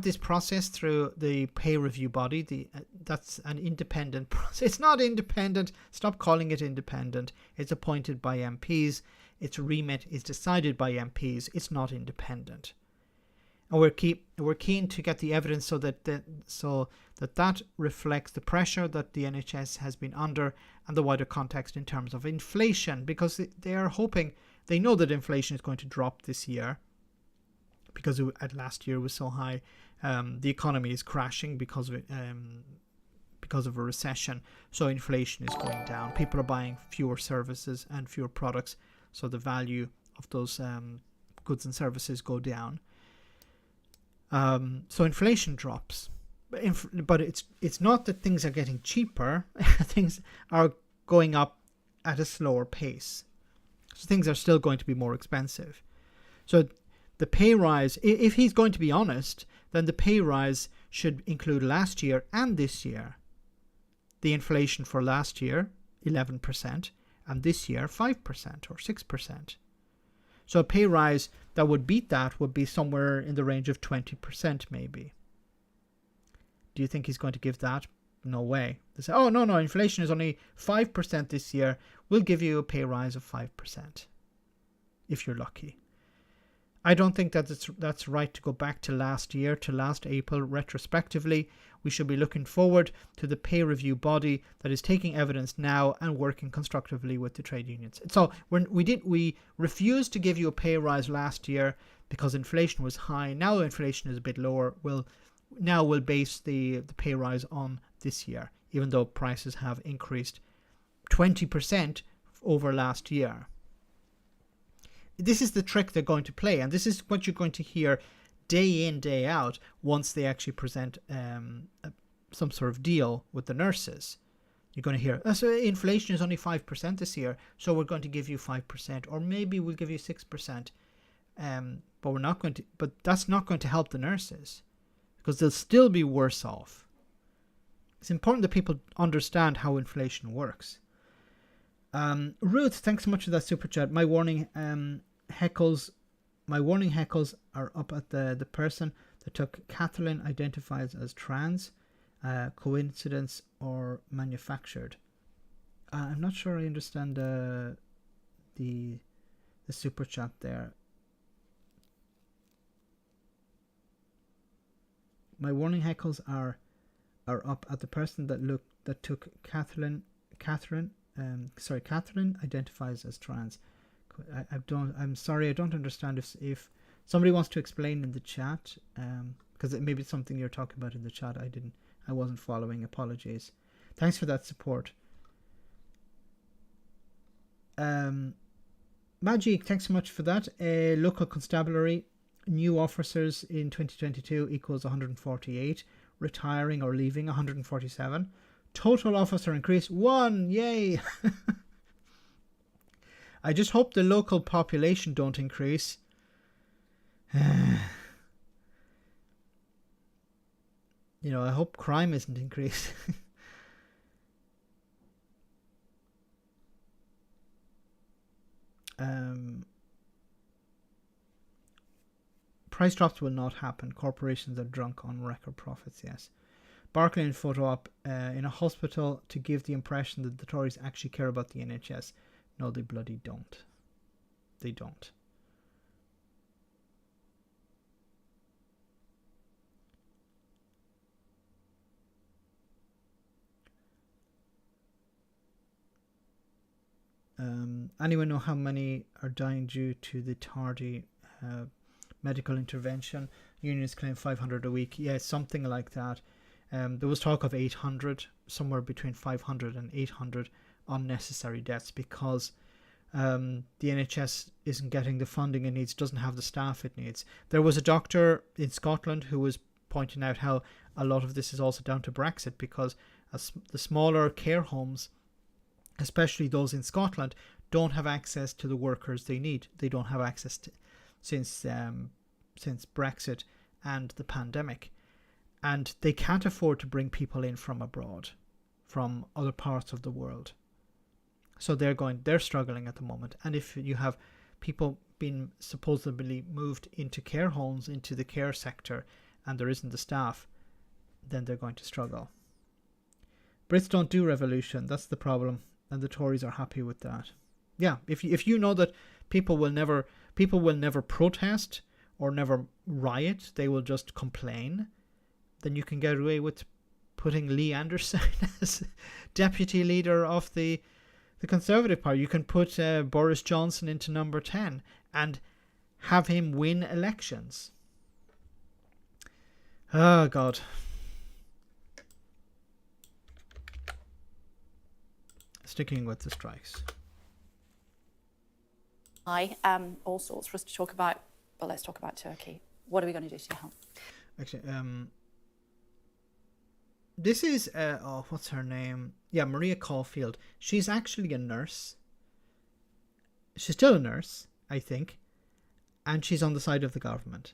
this process through the pay review body. That's an independent process. It's not independent. Stop calling it independent. It's appointed by MPs. Its remit is decided by MPs. It's not independent. And we're keen to get the evidence so that reflects the pressure that the NHS has been under and the wider context in terms of inflation, because they are hoping, they know that inflation is going to drop this year. Because last year was so high, the economy is crashing because of a recession. So inflation is going down. People are buying fewer services and fewer products, so the value of those goods and services go down. So inflation drops, but it's not that things are getting cheaper. Things are going up at a slower pace. So things are still going to be more expensive. So the pay rise, if he's going to be honest, then the pay rise should include last year and this year. The inflation for last year, 11%, and this year, 5% or 6%. So a pay rise that would beat that would be somewhere in the range of 20% maybe. Do you think he's going to give that? No way. They say, oh, no, inflation is only 5% this year. We'll give you a pay rise of 5%, if you're lucky. I don't think that that's right to go back to last year, to last April retrospectively. We should be looking forward to the pay review body that is taking evidence now and working constructively with the trade unions. So we refused to give you a pay rise last year because inflation was high. Now inflation is a bit lower. We'll base the pay rise on this year, even though prices have increased 20% over last year. This is the trick they're going to play, and this is what you're going to hear day in, day out once they actually present some sort of deal with the nurses. You're going to hear, so inflation is only 5% this year, so we're going to give you 5%, or maybe we'll give you 6%, but we're not going to. But that's not going to help the nurses because they'll still be worse off. It's important that people understand how inflation works. Ruth, thanks so much for that super chat. My warning heckles are up at the person that took Kathleen identifies as trans. Coincidence or manufactured? I'm not sure I understand the super chat there. My warning heckles are up at the person that took Catherine identifies as trans. I'm sorry, I don't understand if somebody wants to explain in the chat, because it may be something you're talking about in the chat. I wasn't following. Apologies. Thanks for that support. Magic, thanks so much for that. Local constabulary, new officers in 2022 equals 148. Retiring or leaving 147. Total officer increase 1. Yay! I just hope the local population don't increase. I hope crime isn't increased. price drops will not happen. Corporations are drunk on record profits, yes. Barclay in photo op in a hospital to give the impression that the Tories actually care about the NHS. No, they bloody don't. They don't. Anyone know how many are dying due to the tardy medical intervention? Unions claim 500 a week. Yeah, something like that. There was talk of 800, somewhere between 500 and 800 unnecessary deaths because the NHS isn't getting the funding it needs, doesn't have the staff it needs. There was a doctor in Scotland who was pointing out how a lot of this is also down to Brexit, because the smaller care homes, especially those in Scotland, don't have access to the workers they need. They don't have access to since Brexit and the pandemic, and they can't afford to bring people in from abroad, from other parts of the world. So they're struggling at the moment. And if you have people being supposedly moved into care homes, into the care sector, and there isn't the staff, then they're going to struggle. Brits don't do revolution. That's the problem. And the Tories are happy with that. Yeah, if you know that people will never protest or never riot, they will just complain, then you can get away with putting Lee Anderson as deputy leader of the Conservative Party. You can put Boris Johnson into number 10 and have him win elections. Oh, God. Sticking with the strikes. Hi, all sorts for us to talk about. Well, let's talk about Turkey. What are we going to do to help? Actually, this is what's her name? Yeah, Maria Caulfield. She's actually a nurse. She's still a nurse, I think, and she's on the side of the government.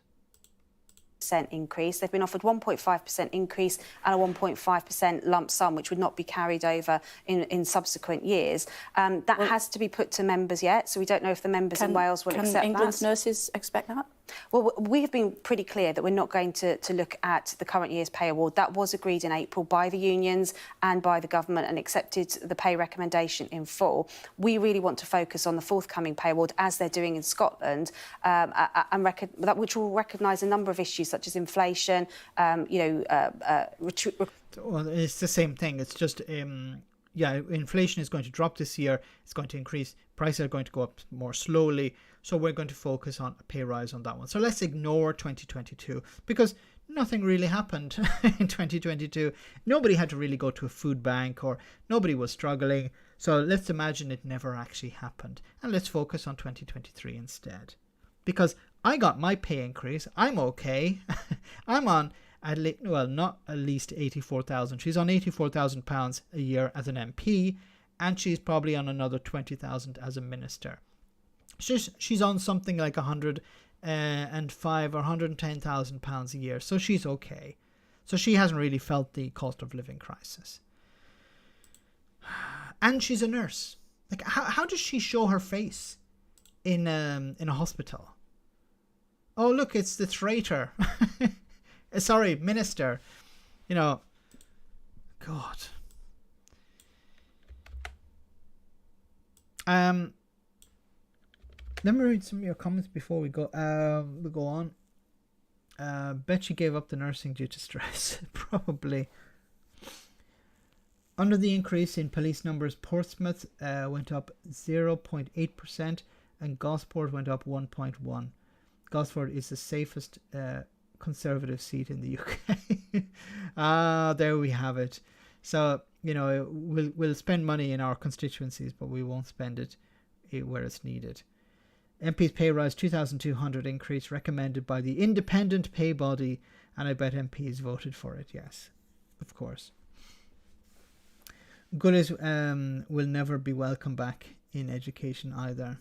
Increase. They've been offered 1.5% increase and a 1.5% lump sum, which would not be carried over in subsequent years. That has to be put to members yet, so we don't know if the members in Wales will accept that. Can England's nurses expect that? Well, we have been pretty clear that we're not going to look at the current year's pay award. That was agreed in April by the unions and by the government and accepted the pay recommendation in full. We really want to focus on the forthcoming pay award, as they're doing in Scotland, which will recognise a number of issues such as inflation, Well, it's the same thing. It's just, inflation is going to drop this year. It's going to increase. Prices are going to go up more slowly. So we're going to focus on a pay rise on that one. So let's ignore 2022 because nothing really happened in 2022. Nobody had to really go to a food bank or nobody was struggling. So let's imagine it never actually happened. And let's focus on 2023 instead. Because I got my pay increase. I'm okay. I'm on, not at least 84,000. She's on £84,000 a year as an MP. And she's probably on another 20,000 as a minister. She's on something like 105 or 110,000 pounds a year, so she's okay. So she hasn't really felt the cost of living crisis. And she's a nurse. Like, how does she show her face in a hospital? Oh, look, it's the traitor. Sorry, minister. You know, God. Let me read some of your comments before we go on. Bet she gave up the nursing due to stress. Probably. Under the increase in police numbers, Portsmouth went up 0.8% and Gosport went up 1.1%. Gosford is the safest Conservative seat in the UK. There we have it. So, you know, we'll spend money in our constituencies, but we won't spend it where it's needed. MP's pay rise 2,200 increase recommended by the independent pay body, and I bet MPs voted for it. Yes, of course. Gullis will never be welcome back in education either.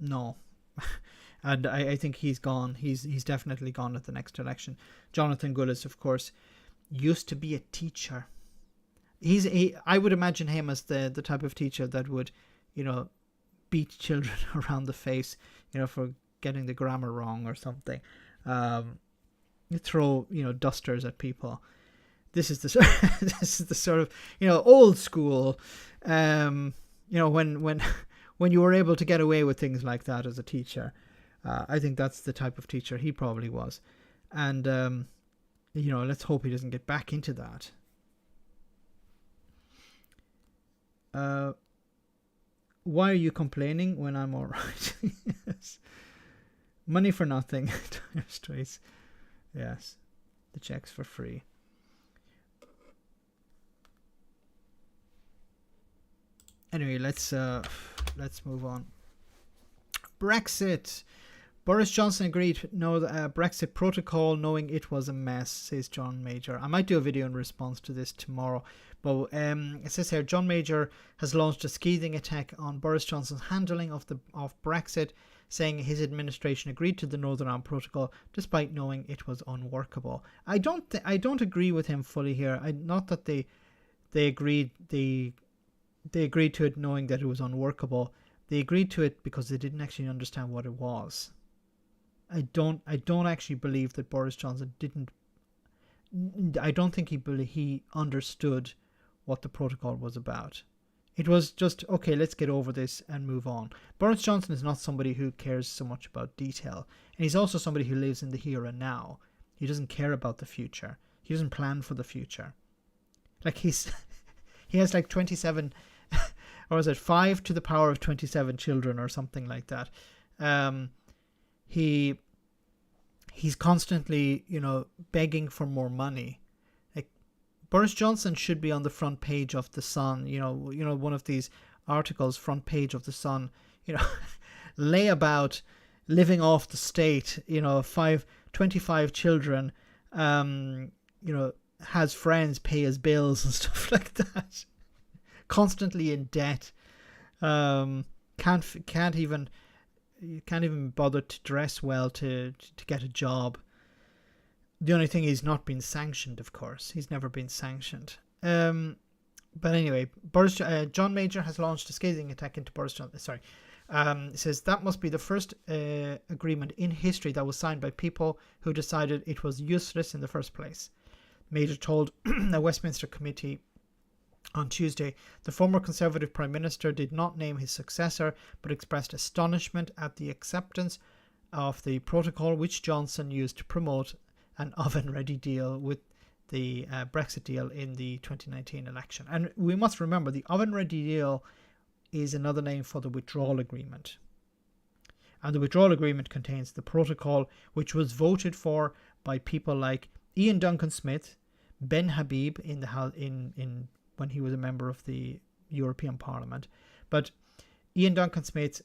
No. And I think he's gone. He's definitely gone at the next election. Jonathan Gullis, of course, used to be a teacher. I would imagine him as the type of teacher that would, you know, beat children around the face, you know, for getting the grammar wrong or something. You throw, dusters at people. This is the sort of, old school, when you were able to get away with things like that as a teacher. I think that's the type of teacher he probably was. And, let's hope he doesn't get back into that. Why are you complaining when I'm all right? Yes. Money for nothing. Trace. Yes. The checks for free. Anyway, let's move on. Brexit. Boris Johnson agreed to the Brexit protocol, knowing it was a mess, says John Major. I might do a video in response to this tomorrow. But it says here, John Major has launched a scathing attack on Boris Johnson's handling of Brexit, saying his administration agreed to the Northern Ireland Protocol despite knowing it was unworkable. I don't agree with him fully here. Not that they agreed to it knowing that it was unworkable. They agreed to it because they didn't actually understand what it was. I don't actually believe that Boris Johnson didn't. I don't think he understood what the protocol was about. It was just, okay, let's get over this and move on. Boris Johnson is not somebody who cares so much about detail. And he's also somebody who lives in the here and now. He doesn't care about the future. He doesn't plan for the future. Like he has like 27, or is it 5 to the power of 27 children or something like that. He's constantly, begging for more money. Boris Johnson should be on the front page of the Sun, one of these articles, front page of the Sun, lay about living off the state, 25 children, has friends pay his bills and stuff like that. Constantly in debt. Can't even bother to dress well to get a job. The only thing, he's not been sanctioned, of course. He's never been sanctioned. But anyway, John Major has launched a scathing attack into Boris Johnson. Sorry. It says that must be the first agreement in history that was signed by people who decided it was useless in the first place. Major told a Westminster committee on Tuesday the former Conservative Prime Minister did not name his successor, but expressed astonishment at the acceptance of the protocol which Johnson used to promote an oven-ready deal with the Brexit deal in the 2019 election. And we must remember, the oven-ready deal is another name for the withdrawal agreement. And the withdrawal agreement contains the protocol, which was voted for by people like Ian Duncan Smith, Ben Habib in when he was a member of the European Parliament. But Ian Duncan Smith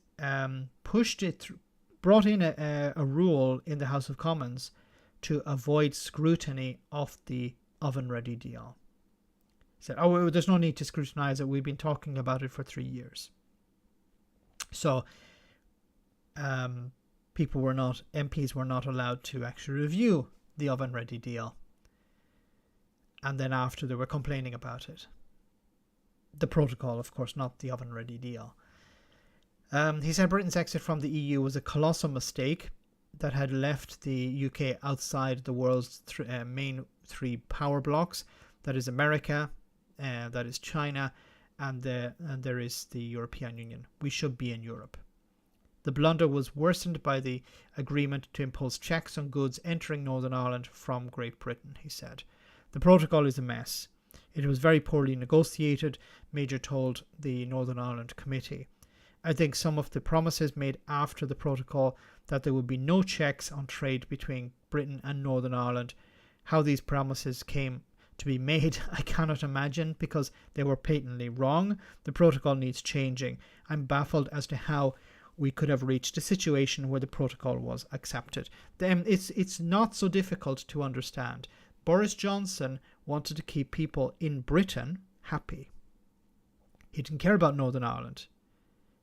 pushed it through, brought in a rule in the House of Commons to avoid scrutiny of the oven-ready deal. He said, there's no need to scrutinise it. We've been talking about it for 3 years. So MPs were not allowed to actually review the oven-ready deal. And then after, they were complaining about it. The protocol, of course, not the oven-ready deal. He said Britain's exit from the EU was a colossal mistake that had left the UK outside the world's main 3 power blocks. That is America, that is China, and there is the European Union. We should be in Europe. The blunder was worsened by the agreement to impose checks on goods entering Northern Ireland from Great Britain, he said. The protocol is a mess. It was very poorly negotiated, Major told the Northern Ireland Committee. I think some of the promises made after the protocol that there would be no checks on trade between Britain and Northern Ireland, how these promises came to be made, I cannot imagine, because they were patently wrong. The protocol needs changing. I'm baffled as to how we could have reached a situation where the protocol was accepted. It's not so difficult to understand. Boris Johnson wanted to keep people in Britain happy. He didn't care about Northern Ireland.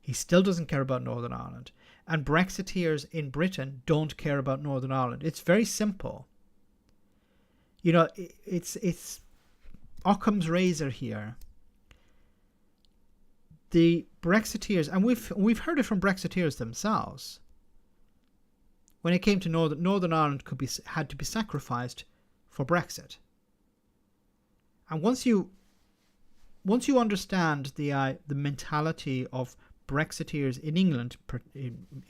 He still doesn't care about Northern Ireland. And Brexiteers in Britain don't care about Northern Ireland. It's very simple. It's Occam's razor here. The Brexiteers, and we've heard it from Brexiteers themselves. when it came to Northern Ireland had to be sacrificed for Brexit. And once you understand the mentality of Brexiteers in England,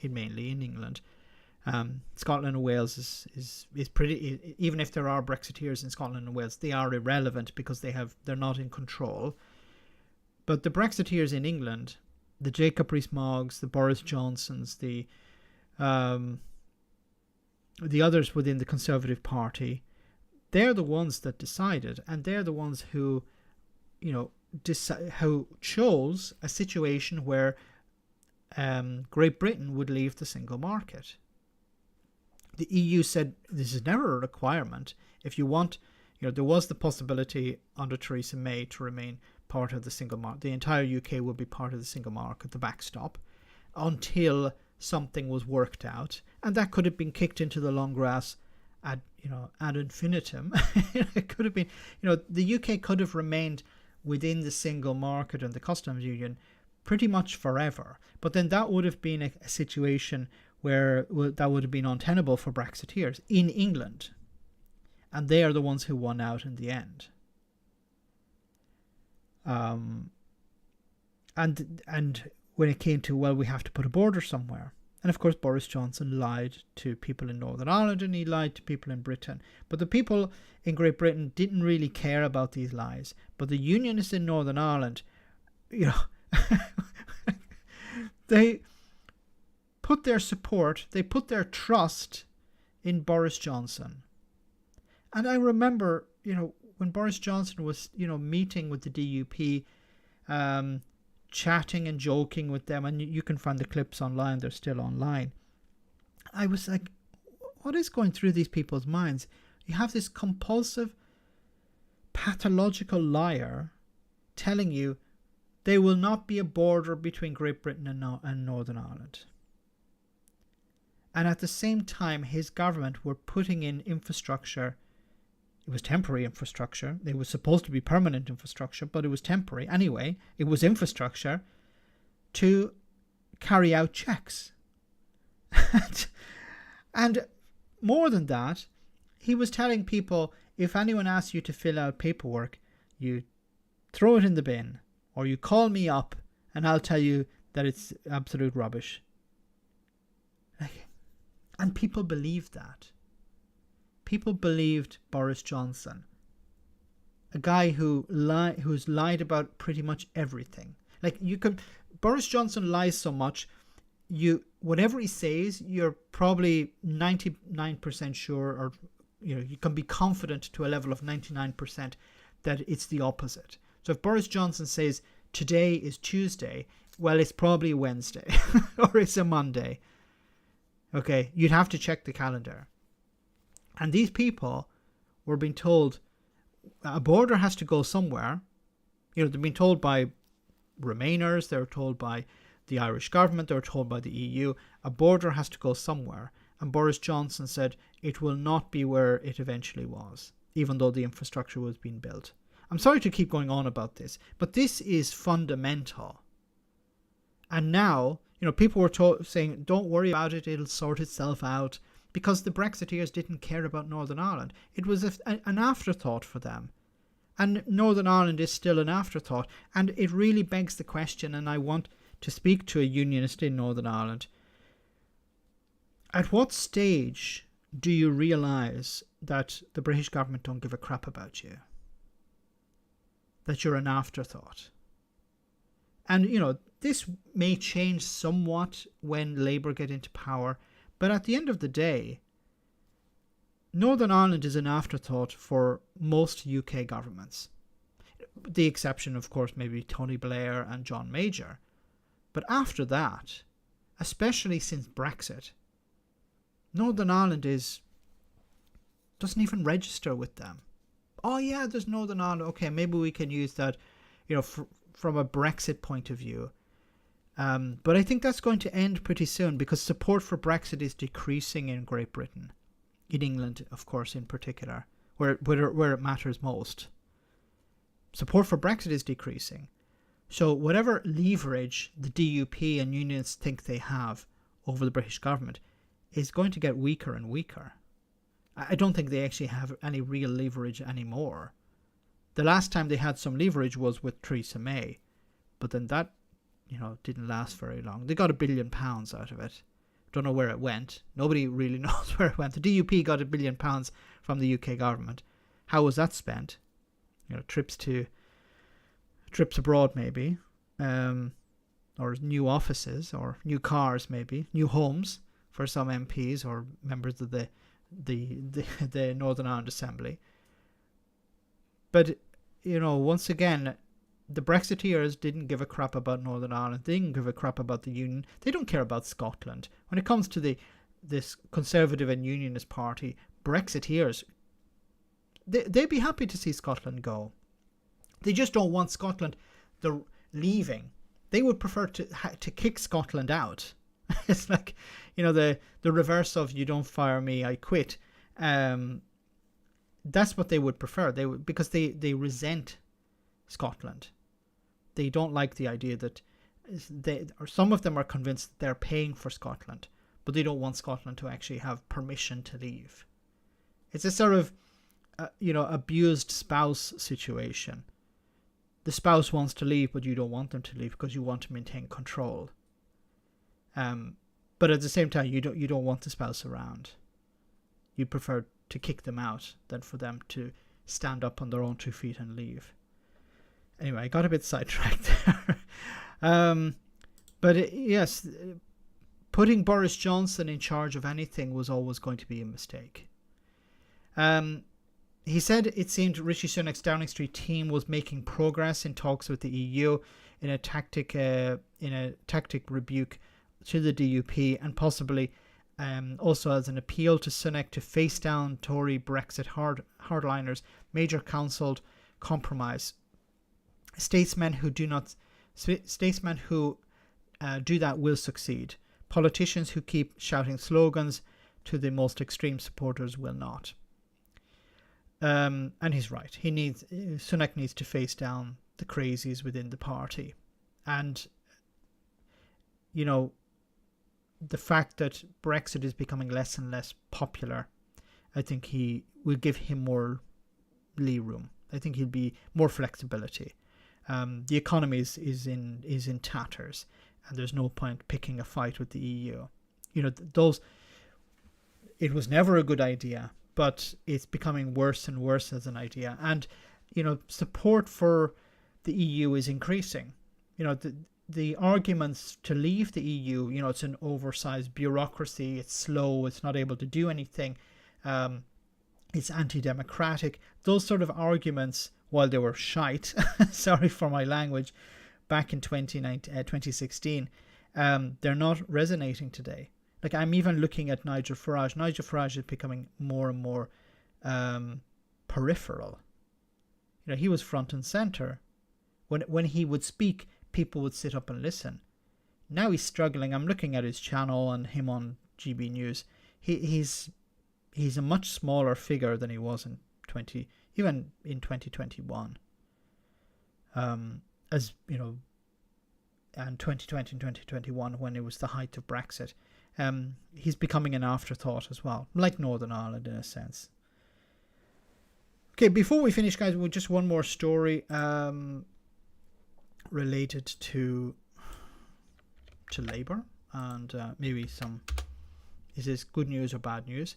mainly in England, Scotland and Wales is pretty. Even if there are Brexiteers in Scotland and Wales, they are irrelevant because they're not in control. But the Brexiteers in England, the Jacob Rees-Moggs, the Boris Johnsons, the others within the Conservative Party, they're the ones that decided, and they're the ones who, who chose a situation where Great Britain would leave the single market. The EU said this is never a requirement. If you want, there was the possibility under Theresa May to remain part of the single market. The entire UK would be part of the single market, the backstop, until something was worked out, and that could have been kicked into the long grass ad infinitum. It could have been, the UK could have remained within the single market and the customs union pretty much forever. But then that would have been a situation where that would have been untenable for Brexiteers in England. And they are the ones who won out in the end. And when it came to, well, we have to put a border somewhere. And of course, Boris Johnson lied to people in Northern Ireland and he lied to people in Britain. But the people in Great Britain didn't really care about these lies. But the Unionists in Northern Ireland, they put their support, they put their trust in Boris Johnson. And I remember, when Boris Johnson was, meeting with the DUP, chatting and joking with them, and you can find the clips online, they're still online. I was like, what is going through these people's minds? You have this compulsive, pathological liar telling you there will not be a border between Great Britain and Northern Ireland. And at the same time, his government were putting in infrastructure. It was temporary infrastructure. It was supposed to be permanent infrastructure, but it was temporary. Anyway, it was infrastructure to carry out checks. And more than that, he was telling people, if anyone asks you to fill out paperwork, you throw it in the bin, or you call me up and I'll tell you that it's absolute rubbish. And people believed that. People believed Boris Johnson, a guy who's lied about pretty much everything. Boris Johnson lies so much, whatever he says, you're probably 99% sure, or you can be confident to a level of 99% that it's the opposite. So if Boris Johnson says today is Tuesday, well, it's probably Wednesday or it's a Monday. Okay, you'd have to check the calendar. And these people were being told a border has to go somewhere. They've been told by Remainers, they were told by the Irish government, they were told by the EU, a border has to go somewhere. And Boris Johnson said it will not be where it eventually was, even though the infrastructure was being built. I'm sorry to keep going on about this, but this is fundamental. And now, people were saying, don't worry about it, it'll sort itself out, because the Brexiteers didn't care about Northern Ireland. It was an afterthought for them. And Northern Ireland is still an afterthought. And it really begs the question, and I want to speak to a unionist in Northern Ireland. At what stage do you realise that the British government don't give a crap about you? That you're an afterthought? And, this may change somewhat when Labour get into power, but at the end of the day, Northern Ireland is an afterthought for most UK governments. The exception, of course, maybe Tony Blair and John Major. But after that, especially since Brexit, Northern Ireland doesn't even register with them. Oh yeah, there's Northern Ireland. Okay, maybe we can use that, from a Brexit point of view. But I think that's going to end pretty soon because support for Brexit is decreasing in Great Britain. In England, of course, in particular, where it matters most. Support for Brexit is decreasing. So whatever leverage the DUP and unions think they have over the British government is going to get weaker and weaker. I don't think they actually have any real leverage anymore. The last time they had some leverage was with Theresa May, but then that, didn't last very long. They got £1 billion out of it. Don't know where it went. Nobody really knows where it went. The DUP got £1 billion from the UK government. How was that spent? Trips abroad maybe, or new offices, or new cars maybe, new homes for some MPs or members of the Northern Ireland Assembly. But once again, the Brexiteers didn't give a crap about Northern Ireland. They didn't give a crap about the Union. They don't care about Scotland. When it comes to this Conservative and Unionist Party, Brexiteers, they'd be happy to see Scotland go. They just don't want Scotland leaving. They would prefer to kick Scotland out. It's like, the reverse of "you don't fire me, I quit." That's what they would prefer. Because they resent Scotland. They don't like the idea that some of them are convinced that they're paying for Scotland, but they don't want Scotland to actually have permission to leave. It's a sort of abused spouse situation. The spouse wants to leave, but you don't want them to leave because you want to maintain control. But at the same time, you don't want the spouse around. You prefer to kick them out than for them to stand up on their own 2 feet and leave. Anyway, I got a bit sidetracked there. Yes, putting Boris Johnson in charge of anything was always going to be a mistake. He said it seemed Rishi Sunak's Downing Street team was making progress in talks with the EU in a tactic rebuke to the DUP, and possibly also as an appeal to Sunak to face down Tory Brexit hardliners, major counselled compromise. Statesmen who do that will succeed. Politicians who keep shouting slogans to the most extreme supporters will not. And he's right. Sunak needs to face down the crazies within the party. And, the fact that Brexit is becoming less and less popular, I think he will give him more lee room. I think he'll be more flexibility. The economy is in tatters, and there's no point picking a fight with the EU. It was never a good idea, but it's becoming worse and worse as an idea. And, support for the EU is increasing. The arguments to leave the EU, it's an oversized bureaucracy, it's slow, it's not able to do anything, it's anti-democratic. Those sort of arguments, while they were shite, sorry for my language, back in 2016, they're not resonating today. Like, I'm even looking at Nigel Farage. Nigel Farage is becoming more and more peripheral. He was front and centre. When he would speak, people would sit up and listen. Now he's struggling. I'm looking at his channel and him on GB News. He's a much smaller figure than he was in 2021. As and 2020 and 2021, when it was the height of Brexit, he's becoming an afterthought as well, like Northern Ireland in a sense. Okay, before we finish, guys, with just one more story related to Labour, and maybe some, is this good news or bad news?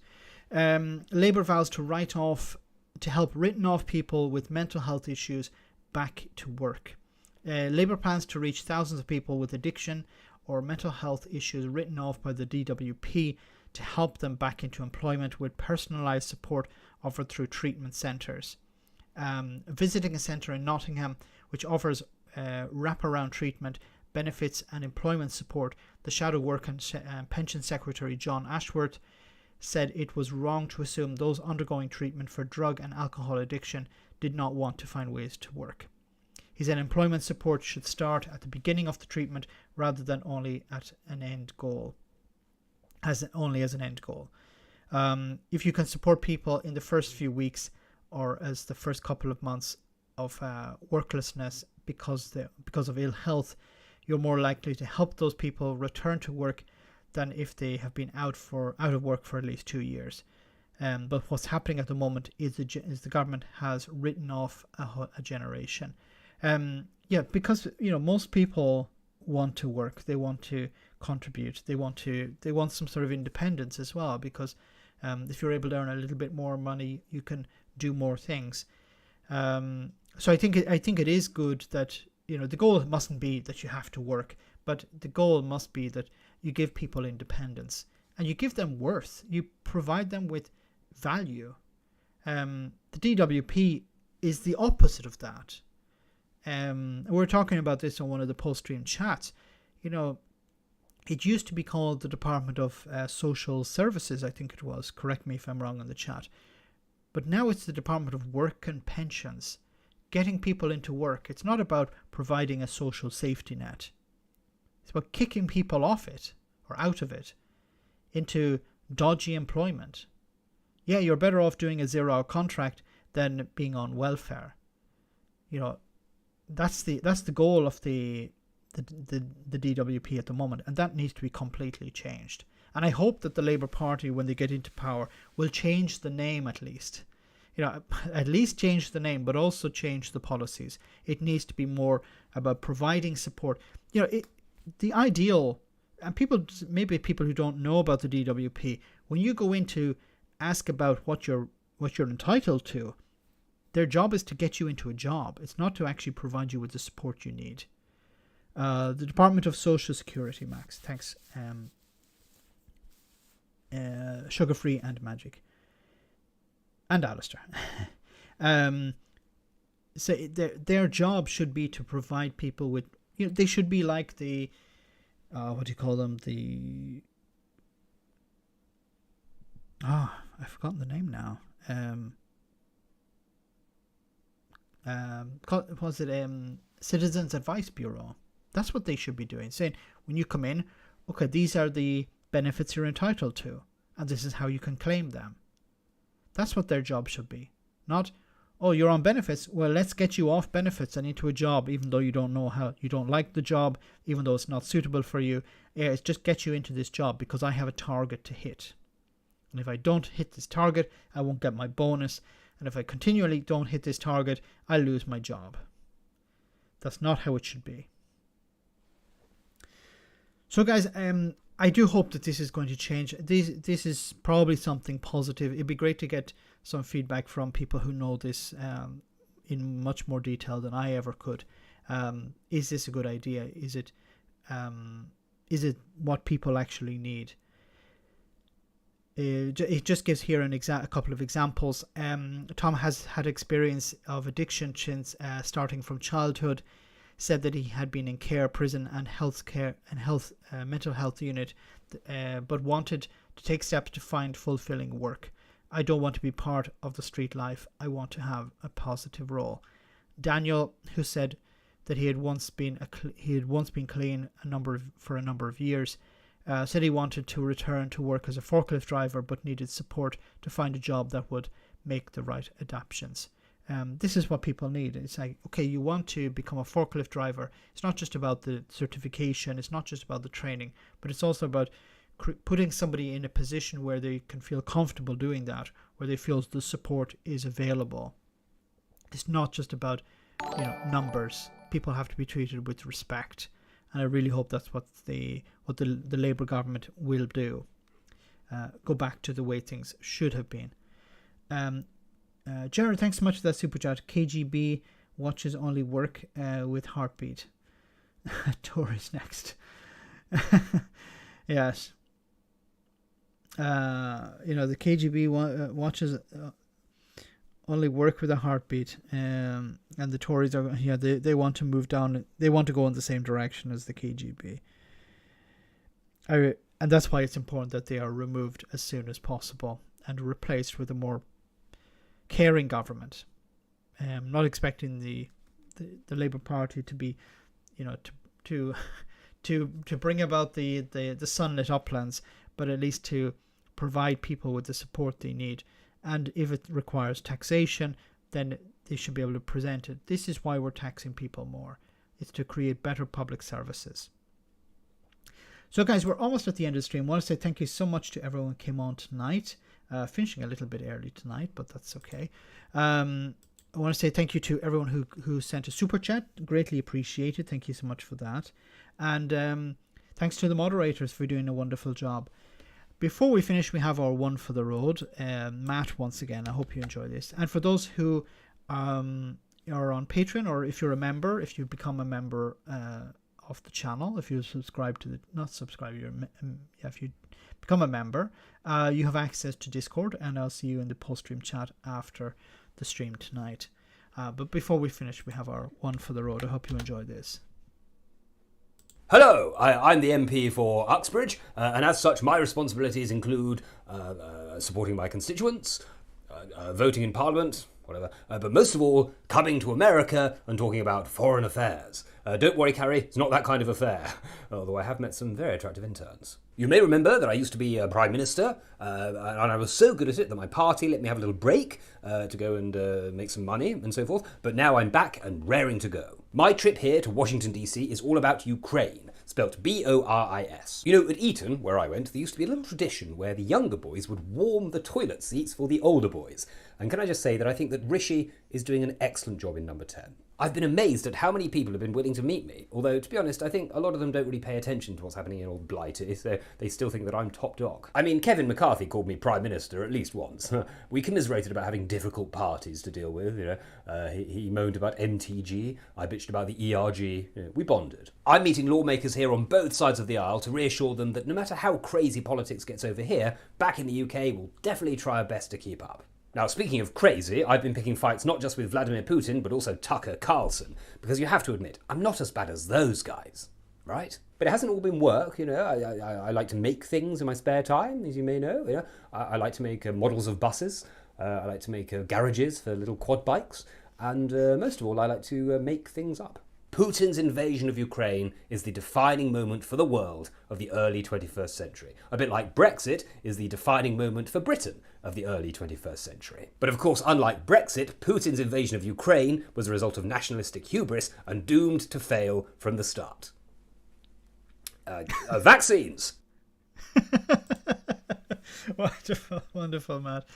Labour vows to help written off people with mental health issues back to work. Labour plans to reach thousands of people with addiction or mental health issues written off by the DWP to help them back into employment with personalised support offered through treatment centres. Visiting a centre in Nottingham which offers wraparound treatment, benefits and employment support, the Shadow Work and Pension Secretary John Ashworth said it was wrong to assume those undergoing treatment for drug and alcohol addiction did not want to find ways to work. He said employment support should start at the beginning of the treatment rather than only at an end goal. As an end goal. If you can support people in the first few weeks or as the first couple of months of worklessness because of ill health, you're more likely to help those people return to work than if they have been out of work for at least 2 years. But what's happening at the moment is the government has written off a generation. Because most people want to work, they want to contribute, they want some sort of independence as well, because if you're able to earn a little bit more money, you can do more things. So I think it is good that the goal mustn't be that you have to work, but the goal must be that you give people independence and you give them worth. You provide them with value. The DWP is the opposite of that. We're talking about this on one of the post-stream chats. It used to be called the Department of Social Services, I think it was. Correct me if I'm wrong in the chat. But now it's the Department of Work and Pensions. Getting people into work. It's not about providing a social safety net. It's about kicking people off it, or out of it, into dodgy employment. Yeah, you're better off doing a 0-hour contract than being on welfare. That's the goal of the DWP at the moment, and that needs to be completely changed. And I hope that the Labour Party, when they get into power, will change the name at least. At least change the name, but also change the policies. It needs to be more about providing support. The ideal, and maybe people who don't know about the DWP, when you go in to ask about what you're entitled to, their job is to get you into a job. It's not to actually provide you with the support you need. The Department of Social Security, Max. Thanks. Sugar Free and Magic. And Alistair. So their job should be to provide people with, they should be like the, what do you call them? I've forgotten the name now. Was it Citizens Advice Bureau? That's what they should be doing. Saying, when you come in, okay, these are the benefits you're entitled to, and this is how you can claim them. That's what their job should be. Not, oh, you're on benefits. Well, let's get you off benefits and into a job, even though you don't know how, you don't like the job, even though it's not suitable for you. Yeah, it's just get you into this job because I have a target to hit. And if I don't hit this target, I won't get my bonus. And if I continually don't hit this target, I lose my job. That's not how it should be. So guys, I do hope that this is going to change. This is probably something positive. It'd be great to get some feedback from people who know this in much more detail than I ever could. Is this a good idea? Is it what people actually need? It just gives here a couple of examples. Tom has had experience of addiction since starting from childhood. Said that he had been in care, prison, and mental health unit, but wanted to take steps to find fulfilling work. I don't want to be part of the street life. I want to have a positive role. Daniel, who said that he had once been clean for a number of years, said he wanted to return to work as a forklift driver, but needed support to find a job that would make the right adaptations. This is what people need. It's like, okay, you want to become a forklift driver. It's not just about the certification. It's not just about the training, but it's also about putting somebody in a position where they can feel comfortable doing that, where they feel the support is available. It's not just about numbers. People have to be treated with respect, and I really hope that's what the Labour government will do. Go back to the way things should have been. Jared, thanks so much for that super chat. KGB watches only work with heartbeat. Tory's next. Yes. The KGB watches only work with a heartbeat. And the Tories are, they want to move down. They want to go in the same direction as the KGB. And that's why it's important that they are removed as soon as possible and replaced with a more caring government. Not expecting the Labour Party to be, to bring about the sunlit uplands, but at least to provide people with the support they need. And if it requires taxation, then they should be able to present it. This is why we're taxing people more. It's to create better public services. So guys, we're almost at the end of the stream. I want to say thank you so much to everyone who came on tonight. Finishing a little bit early tonight, but that's okay. I want to say thank you to everyone who sent a super chat. Greatly appreciated. Thank you so much for that. And thanks to the moderators for doing a wonderful job. Before we finish, we have our one for the road. Matt, once again, I hope you enjoy this. And for those who are on Patreon, or if you're a member, if you become a member of the channel, if you subscribe to the, not subscribe, if you become a member, you have access to Discord, and I'll see you in the post-stream chat after the stream tonight. But before we finish, we have our one for the road. I hope you enjoy this. Hello, I'm the MP for Uxbridge, and as such my responsibilities include supporting my constituents, voting in Parliament, whatever, but most of all, coming to America and talking about foreign affairs. Don't worry, Carrie, it's not that kind of affair, although I have met some very attractive interns. You may remember that I used to be a Prime Minister, and I was so good at it that my party let me have a little break to go and make some money and so forth, but now I'm back and raring to go. My trip here to Washington, D.C. is all about Ukraine, spelt B-O-R-I-S. You know, at Eton, where I went, there used to be a little tradition where the younger boys would warm the toilet seats for the older boys. And can I just say that I think that Rishi is doing an excellent job in number 10. I've been amazed at how many people have been willing to meet me, although, to be honest, I think a lot of them don't really pay attention to what's happening in old Blighty, so they still think that I'm top dog. I mean, Kevin McCarthy called me Prime Minister at least once. We commiserated about having difficult parties to deal with, you know. He moaned about MTG, I bitched about the ERG, you know, we bonded. I'm meeting lawmakers here on both sides of the aisle to reassure them that no matter how crazy politics gets over here, back in the UK we'll definitely try our best to keep up. Now, speaking of crazy, I've been picking fights not just with Vladimir Putin, but also Tucker Carlson, because you have to admit, I'm not as bad as those guys, right? But it hasn't all been work, you know. I like to make things in my spare time, as you may know. You know, I like to make models of buses. I like to make garages for little quad bikes. And most of all, I like to make things up. Putin's invasion of Ukraine is the defining moment for the world of the early 21st century. A bit like Brexit is the defining moment for Britain of the early 21st century. But of course, unlike Brexit, Putin's invasion of Ukraine was a result of nationalistic hubris and doomed to fail from the start. Vaccines! Wonderful, wonderful, Matt.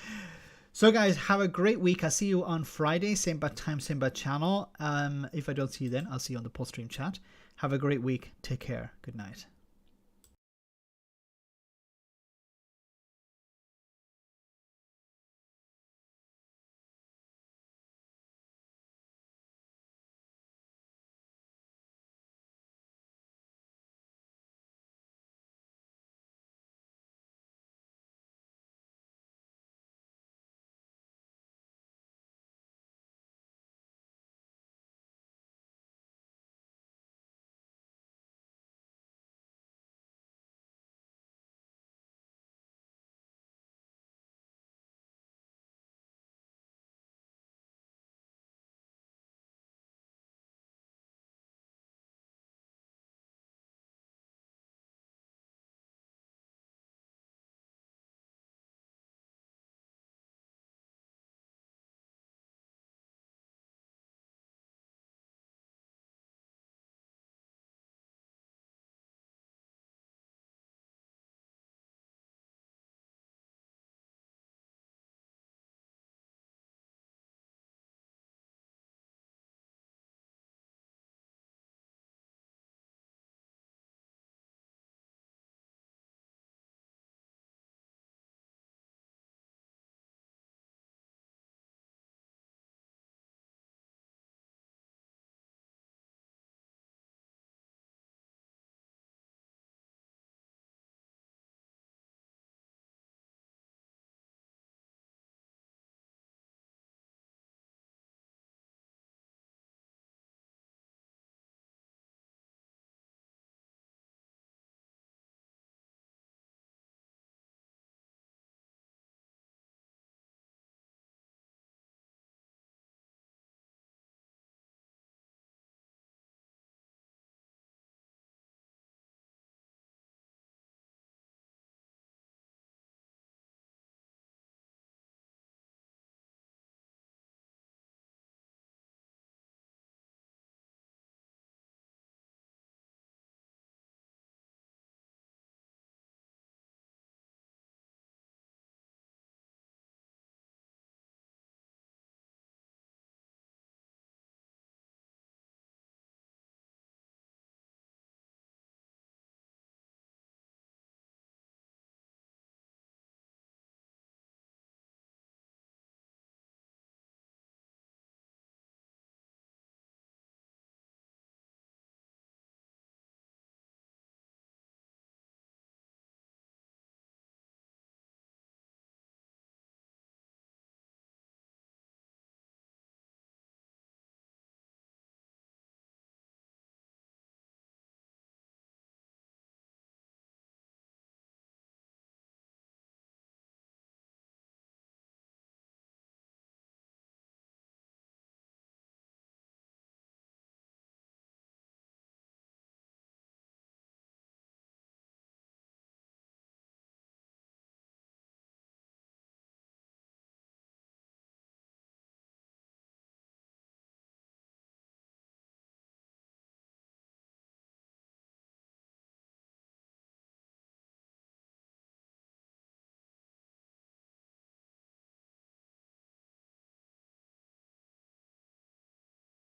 So guys, have a great week. I'll see you on Friday, same bad time, same bad channel. If I don't see you then, I'll see you on the post-stream chat. Have a great week. Take care. Good night.